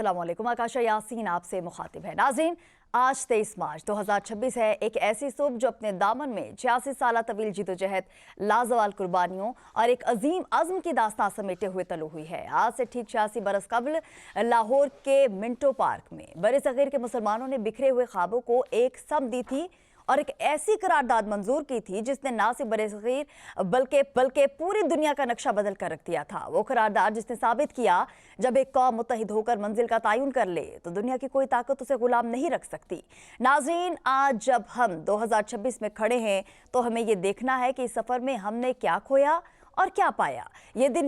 अस्सलाम वालेकुम। आकाशा यासीन आपसे मुखातिब है। नाज़रीन, आज 23 मार्च 2026 है। एक ऐसी सुबह जो अपने दामन में 86 साल तवील जिदोजहद, लाजवाल कुर्बानियों और एक अजीम अज़्म की दास्तां समेटे हुए तलो हुई है। आज से ठीक 86 बरस कबल लाहौर के मिंटो पार्क में बरे सगीर के मुसलमानों ने बिखरे हुए ख्वाबों को एक सम दी थी और एक ऐसी करारदाद मंजूर की थी जिसने ना सिर्फ बरे-ए-सग़ीर बल्कि पूरी दुनिया का नक्शा बदल कर रख दिया था। वो करारदाद जिसने साबित किया जब एक कौम मुत्तहिद होकर मंजिल का तयन कर ले तो दुनिया की कोई ताकत उसे गुलाम नहीं रख सकती। नाज़रीन, आज जब हम 2026 में खड़े हैं तो हमें ये देखना है कि इस सफ़र में हमने क्या खोया और क्या पाया। ये दिन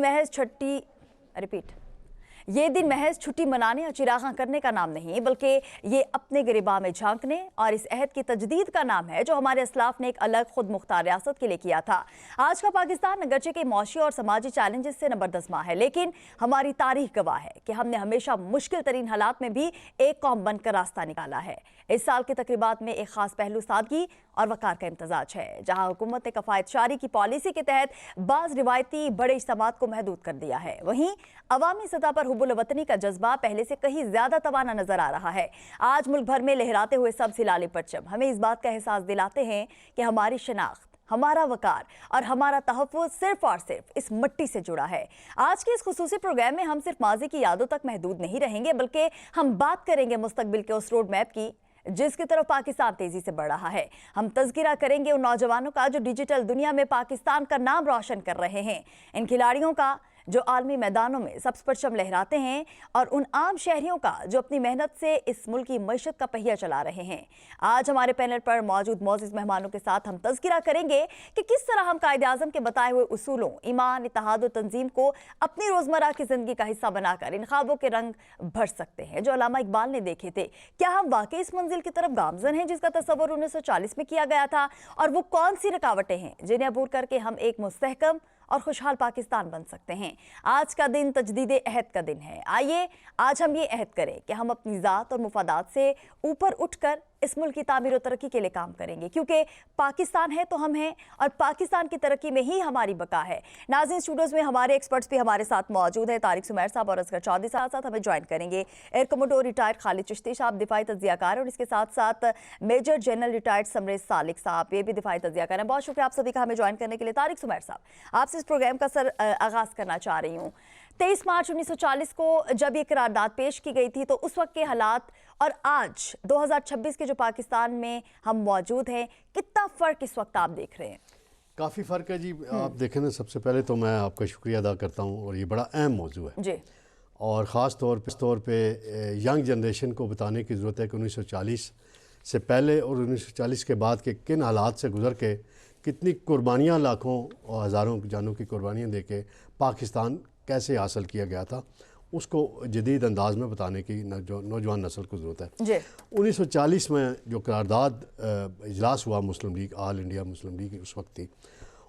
महज छुट्टी मनाने और चिरागा करने का नाम नहीं, बल्कि ये अपने गिरबा में झांकने और इस अहद की तजदीद का नाम है जो हमारे असलाफ ने एक अलग खुद मुख्तार रियासत के लिए किया था। आज का पाकिस्तान अगरचे के मौशी और समाजी चैलेंजेस से नबरदस्मा है, लेकिन हमारी तारीख गवाह है कि हमने हमेशा मुश्किल तरीन हालात में भी एक कौम बनकर रास्ता निकाला है। इस साल की तकरीबात में एक खास पहलू सादगी और वकार का इम्तजाज है, जहाँ हुकूमत ने कफायत शारी की पॉलिसी के तहत बाज़ रिवायती बड़े इज्तिमात को महदूद कर दिया है। वहीं अवामी सतह पर हुब्बुल वतनी का जज्बा पहले से कहीं ज्यादा तवाना नजर आ रहा है। आज मुल्क भर में लहराते हुए सब सिलाले परचम हमें इस बात का एहसास दिलाते हैं कि हमारी शनाख्त, हमारा वकार और हमारा तहफ़्फ़ुज़ सिर्फ और सिर्फ इस मिट्टी से जुड़ा है। आज के इस खुसूसी प्रोग्राम में हम सिर्फ माजी की यादों तक महदूद नहीं रहेंगे, बल्कि हम बात करेंगे मुस्तकबिल के उस रोड मैप की जिसकी तरफ पाकिस्तान तेजी से बढ़ रहा है। हम तज़किरा करेंगे उन नौजवानों का जो डिजिटल दुनिया में पाकिस्तान का नाम रोशन कर रहे हैं, इन खिलाड़ियों का जो आलमी मैदानों में सब्ज़ परचम लहराते हैं और उन आम शहरियों का जो अपनी मेहनत से इस मुल्क की मईशत का पहिया चला रहे हैं। आज हमारे पैनल पर मौजूद मोअज़्ज़िज़ मेहमानों के साथ हम तज़किरा करेंगे कि किस तरह हम कायदे-आज़म के बताए हुए उसूलों, ईमान, इत्तेहाद और तंजीम को अपनी रोज़मर्रा की ज़िंदगी का हिस्सा बनाकर इन ख्वाबों के रंग भर सकते हैं जो अल्लामा इकबाल ने देखे थे। क्या हम वाकई इस मंजिल की तरफ गामज़न हैं जिसका तस्वुर 1940 में किया गया था, और वो कौन सी रुकावटें हैं जिन्हें अबूर करके हम एक मुस्तहकम और खुशहाल पाकिस्तान बन सकते हैं। आज का दिन तजदीद अहद का दिन है। आइए आज हम ये अहद करें कि हम अपनी ज़ात और मुफादात से ऊपर उठकर इस मुल्क की तामीर और तरक्की के लिए काम करेंगे, क्योंकि पाकिस्तान है तो हम हैं और पाकिस्तान की तरक्की में ही हमारी बका है। नाज़रीन, स्टूडियोज़ में हमारे एक्सपर्ट्स भी हमारे साथ मौजूद हैं। तारिक सुमैर साहब और असगर चौधरी साथ हमें ज्वाइन करेंगे। Air commodore retired Khalid Chishti साहब दिफाई तज्जियाकार, और इसके साथ साथ मेजर जनरल रिटायर्ड समरेज सालिक साहब, ये भी दिफाई तज्जियाकार हैं। बहुत शुक्रिया आप सभी का हमें ज्वाइन करने के लिए। तारिक सुमैर साहब, आपसे इस प्रोग्राम का आगाज़ करना चाह रही हूँ। 23 मार्च 1940 को जब ये करारदाद पेश की गई थी तो उस वक्त के हालात और आज 2026 के जो पाकिस्तान में हम मौजूद हैं, कितना फ़र्क इस वक्त आप देख रहे हैं? काफ़ी फ़र्क है जी। आप देखें ना, सबसे पहले तो मैं आपका शुक्रिया अदा करता हूँ, और ये बड़ा अहम मौजू है जी, और ख़ास तौर पे यंग जनरेशन को बताने की ज़रूरत है कि 1940 से पहले और 1940 के बाद के किन हालात से गुज़र के कितनी कुर्बानियाँ, लाखों और हज़ारों जानों की कुर्बानियाँ दे के पाकिस्तान कैसे हासिल किया गया था, उसको जदीद अंदाज में बताने की नौजवान नस्ल को ज़रूरत है। 1940 में जो करारदाद इजलास हुआ मुस्लिम लीग, ऑल इंडिया मुस्लिम लीग उस वक्त थी,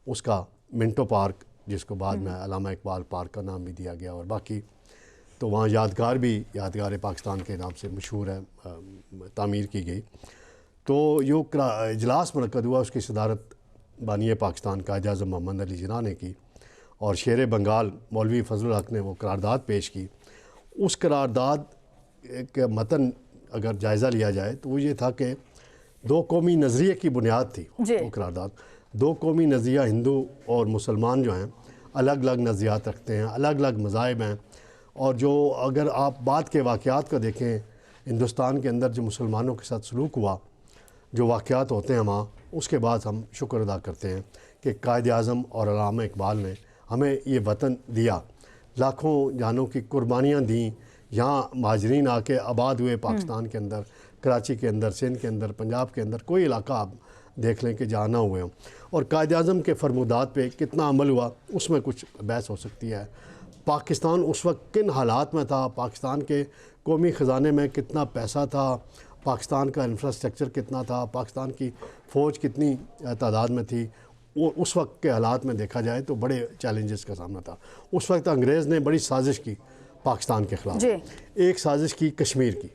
उसका मिंटो पार्क, जिसको बाद में अल्लामा इकबाल पार्क का नाम भी दिया गया, और बाकी तो वहाँ यादगार पाकिस्तान के नाम से मशहूर है, तामीर की गई। तो जो इजलास मुनक़्क़द हुआ उसकी सदारत बानी पाकिस्तान कायद-ए-आज़म मोहम्मद अली जिन्ना ने की, और शेर बंगाल मौलवी फजलुल हक ने वो करारदाद पेश की। उस करारदाद के मतन अगर जायज़ा लिया जाए तो वो ये था कि दो कौमी नज़रिए की बुनियाद थी वो करारदाद। दो कौमी नज़रिया, हिंदू और मुसलमान जो हैं अलग अलग नज़रियात रखते हैं, अलग अलग मज़ाहिब हैं, और जो अगर आप बाद के वाक़यात को देखें, हिंदुस्तान के अंदर जो मुसलमानों के साथ सलूक हुआ, जो वाक़यात होते हैं वहाँ, उसके बाद हम शुक्र अदा करते हैं कि कायद-ए-आज़म और अल्लामा इकबाल ने हमें ये वतन दिया, लाखों जानों की कुर्बानियाँ दी, यहाँ महाजरीन आके आबाद हुए पाकिस्तान के अंदर, कराची के अंदर, सिंध के अंदर, पंजाब के अंदर, कोई इलाका आप देख लें कि जहाँ ना हुए हों। और कायद-ए-आज़म के फरमुदात पे कितना अमल हुआ उसमें कुछ बहस हो सकती है। पाकिस्तान उस वक्त किन हालात में था, पाकिस्तान के कौमी ख़जाने में कितना पैसा था, पाकिस्तान का इंफ्रास्ट्रक्चर कितना था, पाकिस्तान की फ़ौज कितनी तादाद में थी, वो उस वक्त के हालात में देखा जाए तो बड़े चैलेंजेस का सामना था। उस वक्त अंग्रेज़ ने बड़ी साजिश की पाकिस्तान के ख़िलाफ़, एक साजिश की कश्मीर की,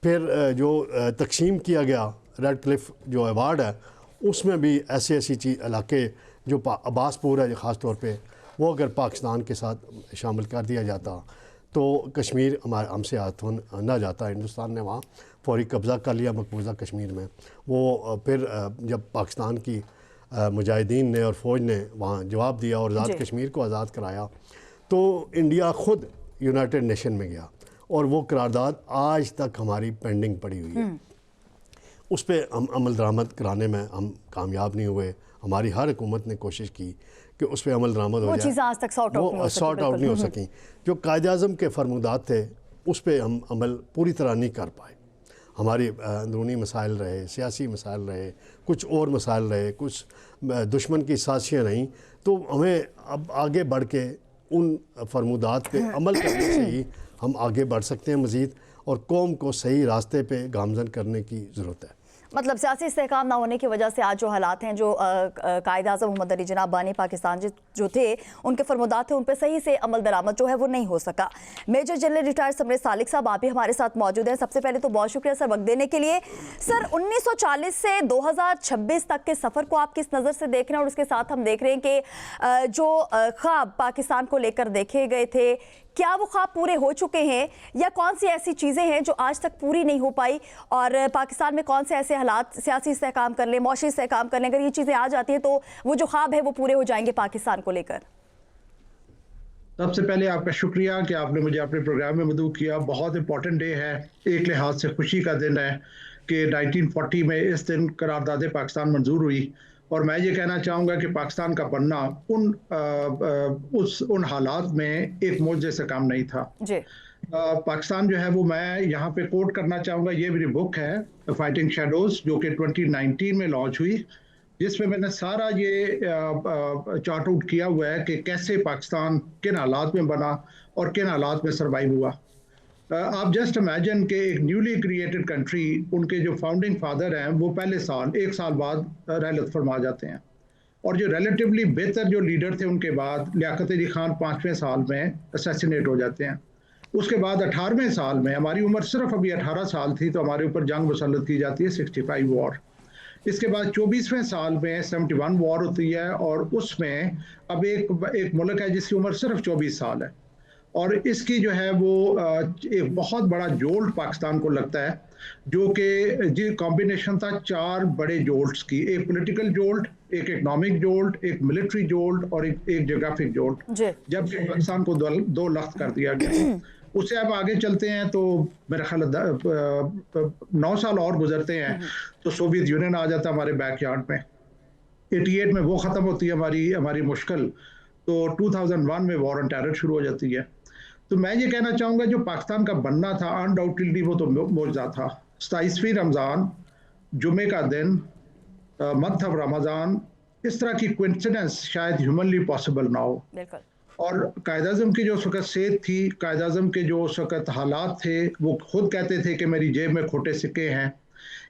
फिर जो तकसीम किया गया रेड क्लिफ जो अवार्ड है उसमें भी ऐसी चीज़ इलाके जो अब्बासपुर है ख़ास तौर पे, वो अगर पाकिस्तान के साथ शामिल कर दिया जाता तो कश्मीर हमसे हाथों ना जाता। हिंदुस्तान ने वहाँ फौरी कब्ज़ा कर लिया मकबूजा कश्मीर में। वो फिर जब पाकिस्तान की मुजाहिदीन ने और फ़ौज ने वहाँ जवाब दिया और आज़ाद कश्मीर को आज़ाद कराया, तो इंडिया ख़ुद यूनाइटेड नेशन में गया और वो करारदाद आज तक हमारी पेंडिंग पड़ी हुई है। उस पर हम अमल दरामद कराने में हम कामयाब नहीं हुए। हमारी हर हुकूमत ने कोशिश की कि उस पर अमल दरामद हो जाए, आज तक सॉर्ट आउट नहीं हो सकी। जो कायद-ए-आज़म के फरमुदात थे उस पर हम अमल पूरी तरह नहीं कर पाए। हमारी अंदरूनी मसाइल रहे, सियासी मसाइल रहे, कुछ और मसाइल रहे, कुछ दुश्मन की साजिशें रहीं। तो हमें अब आगे बढ़ के उन फरमुदात पे अमल करने से ही हम आगे बढ़ सकते हैं मज़ीद, और कौम को सही रास्ते पे गामज़न करने की ज़रूरत है। मतलब सियासी इस्तेहकाम ना होने की वजह से आज जो हालात हैं, जो कायद-ए-आज़म मोहम्मद अली जिन्ना बानी पाकिस्तान जो थे, उनके फरमुदात थे, उन पर सही से अमल दरामद जो है वो नहीं हो सका। Major general retired Samresh Salik साहब, आप भी हमारे साथ मौजूद हैं। सबसे पहले तो बहुत शुक्रिया सर वक्त देने के लिए। सर, 1940 से 2026 तक के सफ़र को आप किस नज़र से देख रहे हैं, और उसके साथ हम देख रहे हैं कि जो ख्वाब पाकिस्तान को लेकर देखे गए थे, क्या वो ख्वाब पूरे हो चुके हैं, या कौन सी ऐसी चीज़ें हैं जो आज तक पूरी नहीं हो पाई, और पाकिस्तान में कौन से ऐसे हालात, सियासी इस्तेहकाम कर लें, मौशी इस्तेहकाम कर लें, अगर ये चीज़ें आ जाती हैं तो वो जो ख्वाब है वो पूरे हो जाएंगे पाकिस्तान को लेकर? सबसे पहले आपका शुक्रिया कि आपने मुझे अपने प्रोग्राम में मदऊ किया। बहुत इंपॉर्टेंट डे है, एक लिहाज से खुशी का दिन है कि 1940 में इस दिन करारदाद पाकिस्तान मंजूर हुई। और मैं ये कहना चाहूँगा कि पाकिस्तान का बनना उन हालात में एक मौजज़े से काम नहीं था जी। पाकिस्तान जो है वो, मैं यहाँ पे कोट करना चाहूँगा, ये मेरी बुक है फाइटिंग शैडोज, जो कि 2019 में लॉन्च हुई, जिसमें मैंने सारा ये चार्ट आउट किया हुआ है कि कैसे पाकिस्तान किन हालात में बना और किन हालात में सर्वाइव हुआ। आप जस्ट इमेजिन कि एक न्यूली क्रिएटेड कंट्री, उनके जो फाउंडिंग फादर हैं वो पहले साल, एक साल बाद रहलत फरमा जाते हैं, और जो रिलेटिवली बेहतर जो लीडर थे उनके बाद लियाकत अली खान 5वें साल में असैसिनेट हो जाते हैं। उसके बाद 18वें साल में, हमारी उम्र सिर्फ अभी 18 साल थी, तो हमारे ऊपर जंग मुसल्लत की जाती है, 65 वॉर। इसके बाद 24वें साल में 71 वॉर होती है, और उसमें अब एक मुल्क है जिसकी उम्र सिर्फ 24 साल है, और इसकी जो है वो एक बहुत बड़ा जोल्ट पाकिस्तान को लगता है, जो कि जी कॉम्बिनेशन था 4 बड़े जोल्ट्स की, एक पॉलिटिकल जोल्ट, एक इकोनॉमिक जोल्ट, एक मिलिट्री जोल्ट, और एक ज्योग्राफिक जोल्ट, जबकि पाकिस्तान को 2 लख्त कर दिया गया। उससे अब आगे चलते हैं तो मेरा ख्याल 9 साल और गुजरते हैं तो सोवियत यूनियन आ जाता है हमारे बैकयार्ड में। 88 में वो ख़त्म होती है हमारी मुश्किल, तो 2001 में वॉर ऑन टेरर शुरू हो जाती है। तो मैं ये कहना चाहूँगा, जो पाकिस्तान का बनना था अनडाउटेडली वो तो मौजज़ा था। 27वीं रमज़ान, जुमे का दिन, मंथ ऑफ रमज़ान, इस तरह की कोइंसिडेंस शायद ह्यूमनली पॉसिबल ना हो। और कायद-ए-आज़म की जो उस वक़्त सेहत थी, कायद-ए-आज़म के जो उस वक़्त हालात थे, वो खुद कहते थे कि मेरी जेब में खोटे सिक्के हैं।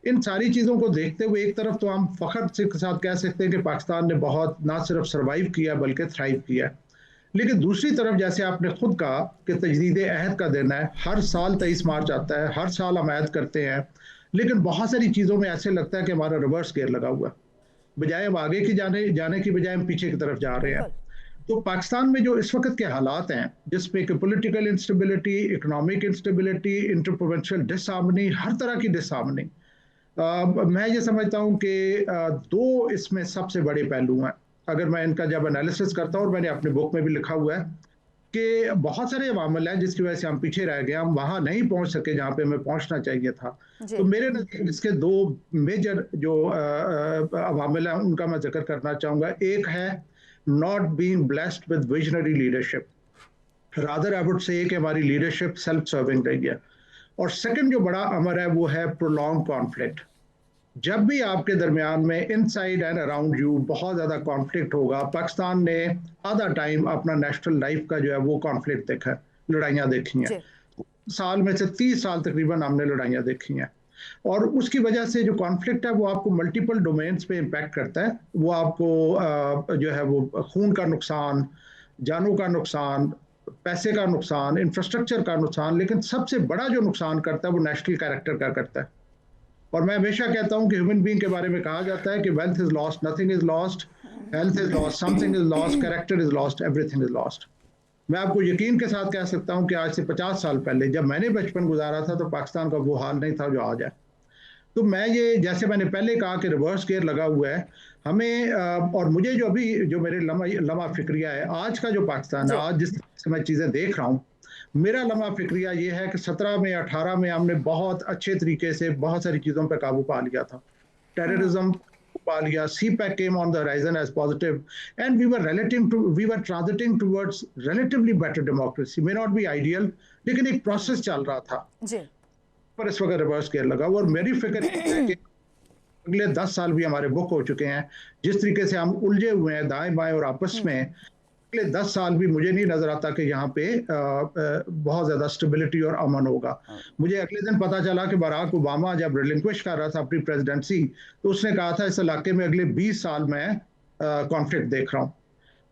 इन सारी चीज़ों को देखते हुए एक तरफ तो हम फ़ख्र के साथ कह सकते हैं कि पाकिस्तान ने बहुत ना सिर्फ सर्वाइव किया बल्कि थ्राइव किया, लेकिन दूसरी तरफ जैसे आपने खुद कहा कि तजदीद अहद का दिन है, हर साल 23 मार्च आता है, हर साल हम अहद करते हैं, लेकिन बहुत सारी चीज़ों में ऐसे लगता है कि हमारा रिवर्स गियर लगा हुआ, बजाय हम आगे की जाने की बजाय हम पीछे की तरफ जा रहे हैं। तो पाकिस्तान में जो इस वक्त के हालात हैं, जिसमें कि political instability, economic instability, inter provincial disharmony, हर तरह की डिसहार्मनी, मैं ये समझता हूँ कि 2 इसमें सबसे बड़े पहलू हैं। अगर मैं इनका जब एनालिसिस करता हूँ, और मैंने अपने बुक में भी लिखा हुआ है कि बहुत सारे अवामिल हैं जिसकी वजह से हम पीछे रह गए, हम वहाँ नहीं पहुँच सके जहाँ पे हमें पहुँचना चाहिए था। तो मेरे नज़र इसके 2 मेजर जो अवामिल हैं उनका मैं जिक्र करना चाहूँगा। एक है not being blessed with visionary leadership, rather I would say कि हमारी leadership self serving रही है। और सेकंड जो बड़ा अमर है वो है prolonged conflict। जब भी आपके दरमियान में इनसाइड एंड अराउंड यू बहुत ज़्यादा कॉन्फ्लिक्ट होगा, पाकिस्तान ने आधा टाइम अपना नेशनल लाइफ का जो है वो कॉन्फ्लिक्ट देखा है, लड़ाइयाँ देखी हैं, साल में से 30 साल तकरीबन हमने लड़ाइयाँ देखी हैं, और उसकी वजह से जो कॉन्फ्लिक्ट है वो आपको मल्टीपल डोमेन्स पे इम्पैक्ट करता है। वो आपको जो है वो खून का नुकसान, जानों का नुकसान, पैसे का नुकसान, इंफ्रास्ट्रक्चर का नुकसान, लेकिन सबसे बड़ा जो नुकसान करता है वो नेशनल कैरेक्टर का करता है। और मैं हमेशा कहता हूँ कि ह्यूमन बीइंग के बारे में कहा जाता है कि wealth is lost, nothing is lost, health is lost, something is lost, character is lost, everything is lost. मैं आपको यकीन के साथ कह सकता हूं कि आज से 50 साल पहले जब मैंने बचपन गुजारा था तो पाकिस्तान का वो हाल नहीं था जो आज है। तो मैं ये, जैसे मैंने पहले कहा कि रिवर्स गेयर लगा हुआ है हमें, और मुझे जो अभी जो मेरे लम्हा फिक्रिया है आज का जो पाकिस्तान है, आज जिस तरह से मैं चीज़ें देख रहा हूँ, मेरा लम्हा फिक्रिया ये है कि 17 में 18 में हमने बहुत अच्छे तरीके से बहुत सारी चीज़ों पर काबू पा लिया था। टेररिज्म पा लिया, CPEC came on the horizon as positive, and we were transiting towards relatively better democracy, may not be ideal, लेकिन एक प्रोसेस चल रहा था जी। पर इस वक्त रिवर्स गेयर लगा और मेरी फिक्र है कि अगले 10 साल भी हमारे बुक हो चुके हैं। जिस तरीके से हम उलझे हुए हैं दाएं बाएं और आपस में, अगले 10 साल भी मुझे नहीं नजर आता कि यहाँ पे बहुत ज्यादा स्टेबिलिटी और अमन होगा। मुझे अगले दिन पता चला कि बराक ओबामा जब रिलिंक्विश कर रहा था अपनी प्रेसिडेंसी, तो उसने कहा था इस इलाके में अगले 20 साल में कॉन्फ्लिक्ट देख रहा हूँ।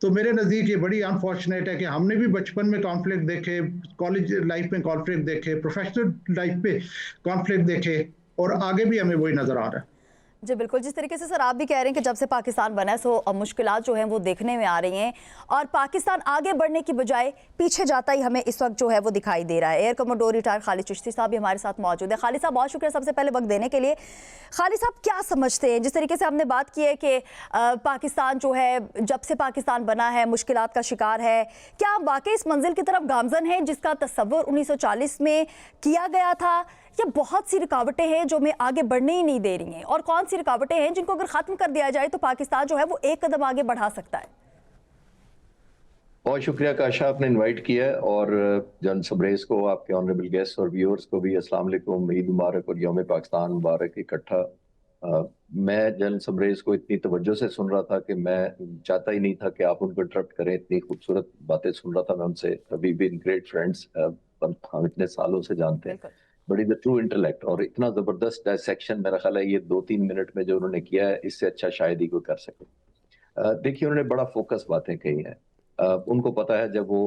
तो मेरे नज़दीक ये बड़ी अनफॉर्चुनेट है कि हमने भी बचपन में कॉन्फ्लिक्ट देखे, कॉलेज लाइफ में कॉन्फ्लिक्ट देखे, प्रोफेशनल लाइफ पे कॉन्फ्लिक्ट देखे, और आगे भी हमें वही नजर आ रहा है। जी बिल्कुल, जिस तरीके से सर आप भी कह रहे हैं कि जब से पाकिस्तान बना है सो मुश्किलात जो हैं वो देखने में आ रही हैं और पाकिस्तान आगे बढ़ने की बजाय पीछे जाता ही हमें इस वक्त जो है वो दिखाई दे रहा है। Air commodore retire Khalid Chishti साहब भी हमारे साथ मौजूद है। खालिद साहब बहुत शुक्रिया सबसे पहले वक्त देने के लिए। खालिद साहब क्या समझते हैं, जिस तरीके से हमने बात की है कि पाकिस्तान जो है जब से पाकिस्तान बना है मुश्किलात का शिकार है, क्या हम वाकई इस मंजिल की तरफ गामजन हैं जिसका तस्वुर 1940 में किया गया था, या बहुत सी रुकावटें हैं जो हमें आगे बढ़ने ही नहीं दे रही हैं, और कौन सी रुकावटें हैं जिनको अगर खत्म कर दिया जाए तो पाकिस्तान जो है वो एक कदम आगे बढ़ा सकता है? बहुत शुक्रिया काशा, आपने इनवाइट किया है, और जन सबरेज को, आपके ऑनरेबल गेस्ट और व्यूअर्स को भी अस्सलाम वालेकुम, ईद मुबारक और यौम पाकिस्तान मुबारक इकट्ठा। मैं जन सबरेज को इतनी तवज्जो से सुन रहा था कि मैं चाहता ही नहीं था कि आप उनको इंटरप्ट करें। इतनी खूबसूरत बातें सुन रहा था मैं उनसे। अभी बीन ग्रेट फ्रेंड्स, हम इतने सालों से जानते हैं, बड़ी द ट्रू इंटेलेक्ट, और इतना जबरदस्त डायसेक्शन मेरा ख्याल है ये 2-3 मिनट में जो उन्होंने किया है इससे अच्छा शायद ही कोई कर सके। देखिए, उन्होंने बड़ा फोकस बातें कही हैं। उनको पता है जब वो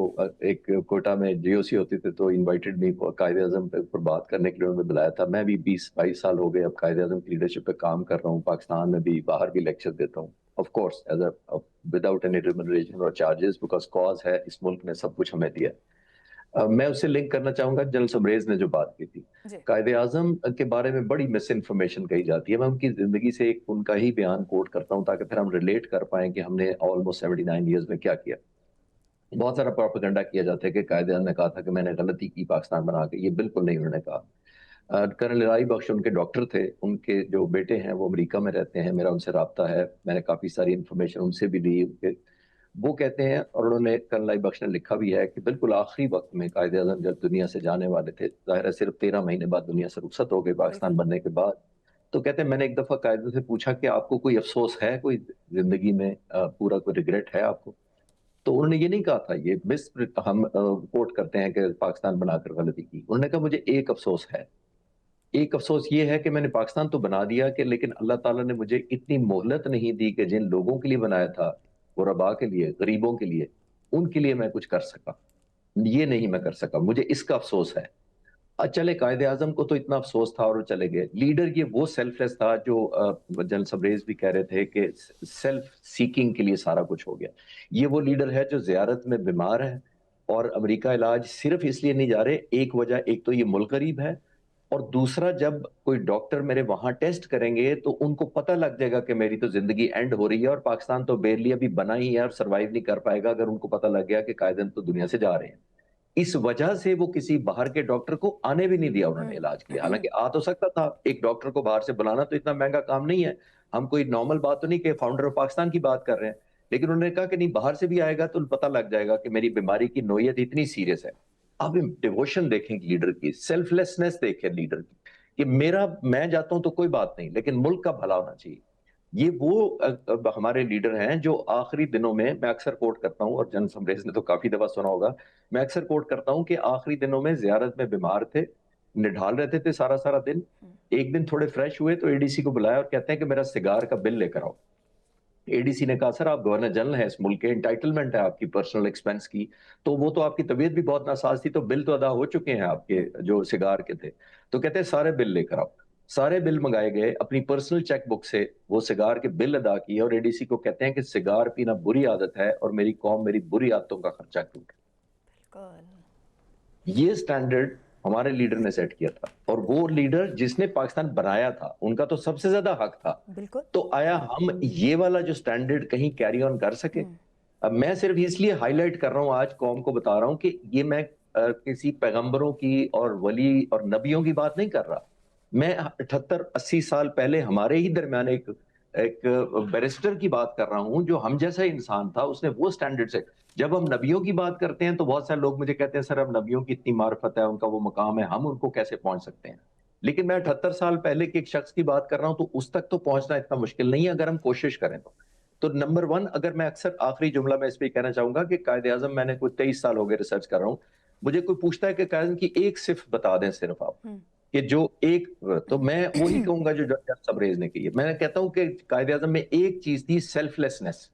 एक कोटा में GOC होती थी तो इनवाइटेड मी कायदे आजम पर बात करने के लिए उन्होंने बुलाया था। मैं भी 20-22 साल हो गए अब कायदे आजम की लीडरशिप पे काम कर रहा हूँ, पाकिस्तान में भी, बाहर भी लेक्चर देता हूँ, of course as a without any remuneration और चार्जेस, बिकॉज कॉज है, इस मुल्क ने सब कुछ हमें दिया। मैं उससे लिंक करना चाहूंगा जनरल सबरेज ने जो बात की थी कायदे आजम के बारे में, बड़ी मिस इन्फॉर्मेशन कही जाती है। मैं उनकी जिंदगी से एक उनका ही बयान कोट करता हूँ ताकि फिर हम रिलेट कर पाए कि हमने ऑलमोस्ट 79 ईयर्स में क्या किया। बहुत सारा प्रोपेगेंडा किया जाता है कि कायदे आजम ने कहा था कि मैंने गलती की पाकिस्तान बना के, ये बिल्कुल नहीं उन्होंने कहा। कर्नल राई बख्श उनके डॉक्टर थे, उनके जो बेटे हैं वो अमेरिका में रहते हैं, मेरा उनसे रब्ता है, मैंने काफ़ी सारी इन्फॉर्मेशन उनसे भी ली। वो कहते हैं, और उन्होंने कर्नल राई बख्श ने लिखा भी है कि बिल्कुल आखिरी वक्त में कायदे आजम जब दुनिया से जाने वाले थे, जाहिर है सिर्फ 13 महीने बाद दुनिया से रुखसत हो गए पाकिस्तान बनने के बाद, तो कहते हैं मैंने एक दफ़ा कायदे से पूछा कि आपको कोई अफसोस है, कोई जिंदगी में पूरा कोई रिग्रेट है आपको? तो उन्होंने ये नहीं कहा था, ये मिस हम कोट करते हैं कि पाकिस्तान बनाकर गलती की। उन्होंने कहा मुझे एक अफसोस है, एक अफसोस ये है कि मैंने पाकिस्तान तो बना दिया कि लेकिन अल्लाह ताला ने मुझे इतनी मोहलत नहीं दी कि जिन लोगों के लिए बनाया था, गुरबा के लिए, गरीबों के लिए, उनके लिए मैं कुछ कर सका, ये नहीं मैं कर सका, मुझे इसका अफसोस है। चले कायदे आजम को तो इतना अफसोस था और वो चले गए। लीडर ये वो सेल्फलेस था जो जनरल सबरेज भी कह रहे थे कि सेल्फ सीकिंग के लिए सारा कुछ हो गया। ये वो लीडर है जो जियारत में बीमार है और अमेरिका इलाज सिर्फ इसलिए नहीं जा रहे, एक वजह, एक तो ये मुल्क गरीब है, और दूसरा जब कोई डॉक्टर मेरे वहां टेस्ट करेंगे तो उनको पता लग जाएगा कि मेरी तो जिंदगी एंड हो रही है और पाकिस्तान तो बेरली अभी बना ही है और सर्वाइव नहीं कर पाएगा अगर उनको पता लग गया कि कायदे तो दुनिया से जा रहे हैं। इस वजह से वो किसी बाहर के डॉक्टर को आने भी नहीं दिया उन्होंने इलाज के लिए। हालांकि आ तो सकता था, एक डॉक्टर को बाहर से बुलाना तो इतना महंगा काम नहीं है, हम कोई नॉर्मल बात तो नहीं कि फाउंडर ऑफ पाकिस्तान की बात कर रहे हैं, लेकिन उन्होंने कहा कि नहीं, बाहर से भी आएगा तो पता लग जाएगा कि मेरी बीमारी की नोयत इतनी सीरियस है। आप डिवोशन देखें लीडर की, सेल्फलेसनेस देखें लीडर की, कि मैं जाता हूं तो कोई बात नहीं, लेकिन मुल्क का भला होना चाहिए। ये वो हमारे लीडर हैं जो आखिरी दिनों में, मैं अक्सर कोट करता हूं और जनरल समरेज ने तो काफी दफा सुना होगा, मैं अक्सर कोट करता हूं कि आखिरी दिनों में जियारत में बीमार थे, निढाल रहते थे सारा सारा दिन, एक दिन थोड़े फ्रेश हुए तो ADC को बुलाया और कहते हैं कि मेरा सिगार का बिल लेकर आओ। ADC ने कहा सर आप गवर्नर जनरल हैं इस मुल्क के, एंटाइटलमेंट है आपकी पर्सनल एक्सपेंस की, तो वो तो आपकी तबीयत भी बहुत नासाज थी तो बिल तो अदा हो चुके हैं आपके जो सिगार के थे। तो कहते हैं सारे बिल लेकर आओ। सारे बिल मंगाए गए, अपनी पर्सनल चेकबुक से वो सिगार के बिल अदा किए और ADC को कहते हैं कि सिगार पीना बुरी आदत है और मेरी कौम मेरी बुरी आदतों का खर्चा क्यों। ये स्टैंडर्ड हमारे लीडर ने सेट किया था, और वो लीडर जिसने पाकिस्तान बनाया था उनका तो सबसे ज्यादा हक था। बिल्कुल। तो आया हम ये वाला जो स्टैंडर्ड कहीं कैरी ऑन कर सके? अब मैं सिर्फ इसलिए हाईलाइट कर रहा हूँ, आज कौम को बता रहा हूँ कि ये मैं किसी पैगंबरों की और वली और नबियों की बात नहीं कर रहा। मैं 78-80 साल पहले हमारे ही दरमियान एक बैरिस्टर की बात कर रहा हूं जो हम जैसा इंसान था, उसने वो स्टैंडर्ड से। जब हम नबियों की बात करते हैं तो बहुत सारे लोग मुझे कहते हैं सर अब नबियों की इतनी मार्फत है, उनका वो मकाम है, हम उनको कैसे पहुंच सकते हैं? लेकिन मैं 78 साल पहले के एक शख्स की बात कर रहा हूं, तो उस तक तो पहुंचना इतना मुश्किल नहीं है अगर हम कोशिश करें तो नंबर वन, अगर मैं अक्सर आखिरी जुमला मैं इस पर कहना चाहूंगा कि कायदे आजम, मैंने कोई 23 साल हो गए रिसर्च कर रहा हूँ, मुझे कोई पूछता है कि कायदे आजम की एक सिर्फ बता दें सिर्फ आप, कि जो एक, तो मैं वही कहूंगा जो जज सबरेज ने की है। मैं कहता हूं कि कायदे आजम में एक चीज थी, सेल्फलेसनेस।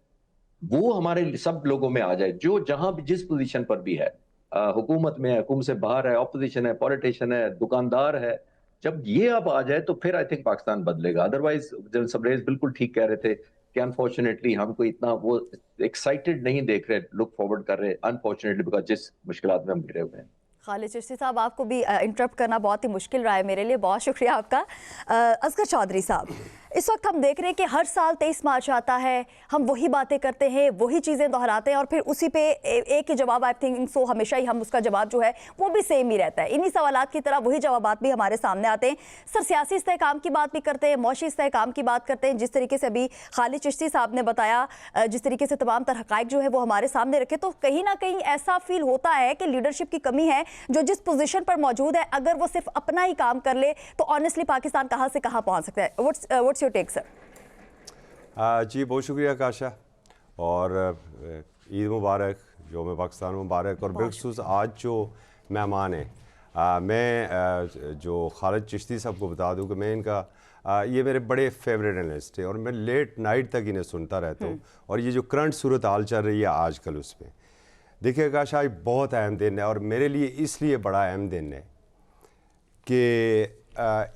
वो हमारे सब लोगों में आ जाए, जो जहां भी जिस पोजीशन पर भी है, हुकूमत में है, हुकूमत से बाहर है, ऑपोजिशन है, पॉलिटिशियन है, दुकानदार है, जब ये अब आ जाए तो फिर आई थिंक पाकिस्तान बदलेगा। अदरवाइज जज सबरेज बिल्कुल ठीक कह रहे थे कि अनफॉर्चुनेटली हम कोई इतना वो एक्साइटेड नहीं देख रहे, लुक फॉरवर्ड कर रहे, अनफॉर्चुनेटली, बिकॉज जिस मुश्किलात में हम घिरे हुए हैं। खालिद चिश्ती साहब, आपको भी इंटरप्ट करना बहुत ही मुश्किल रहा है मेरे लिए, बहुत शुक्रिया आपका। असगर चौधरी साहब, इस वक्त हम देख रहे हैं कि हर साल 23 मार्च आता है, हम वही बातें करते हैं, वही चीज़ें दोहराते हैं और फिर उसी पे एक ही जवाब, आई थिंक सो, हमेशा ही हम उसका जवाब जो है वो भी सेम ही रहता है। इन्हीं सवालात की तरह वही जवाबात भी हमारे सामने आते हैं। सर, सियासी इस्तेहकाम की बात भी करते हैं, मौशी इस्तेहकाम की बात करते हैं, जिस तरीके से अभी खालिद चिश्ती साहब ने बताया, जिस तरीके से तमाम तर हक़ाइक़ जो है वो हमारे सामने रखे, तो कहीं ना कहीं ऐसा फील होता है कि लीडरशिप की कमी है। जो जिस पोजीशन पर मौजूद है, अगर वो सिर्फ अपना ही काम कर ले तो ऑनेस्टली पाकिस्तान कहाँ से कहाँ पहुँच सकता है। What's your take sir? जी, बहुत शुक्रिया काशा, और ईद मुबारक, यौम पाकिस्तान मुबारक। और बिलखुसूस आज जो मेहमान हैं, मैं जो खालिद चिश्ती साहब को बता दूं कि मैं इनका ये मेरे बड़े फेवरेट एनालिस्ट है और मैं लेट नाइट तक इन्हें सुनता रहता हूँ। और ये जो करंट सूरत हाल चल रही है आजकल, उसमें देखिए काशा, आज बहुत अहम दिन है और मेरे लिए इसलिए बड़ा अहम दिन है कि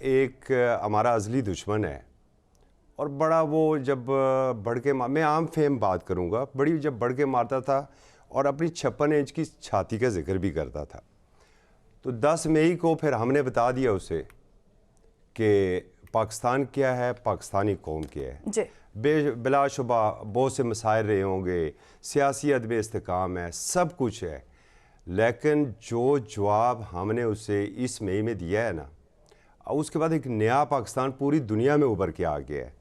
एक हमारा अज़ली दुश्मन है और बड़ा वो जब बढ़ के मैं आम फेम बात करूँगा, बड़ी जब बढ़ के मारता था और अपनी 56 इंच की छाती का जिक्र भी करता था, तो 10 मई को फिर हमने बता दिया उसे कि पाकिस्तान क्या है, पाकिस्तानी कौम क्या है। बिलाशुबा बहुत से मसाइल रहे होंगे, सियासी अदब इस्तेकाम है, सब कुछ है, लेकिन जो जवाब हमने उसे इस मई में दिया है ना, उसके बाद एक नया पाकिस्तान पूरी दुनिया में उभर के आ गया है।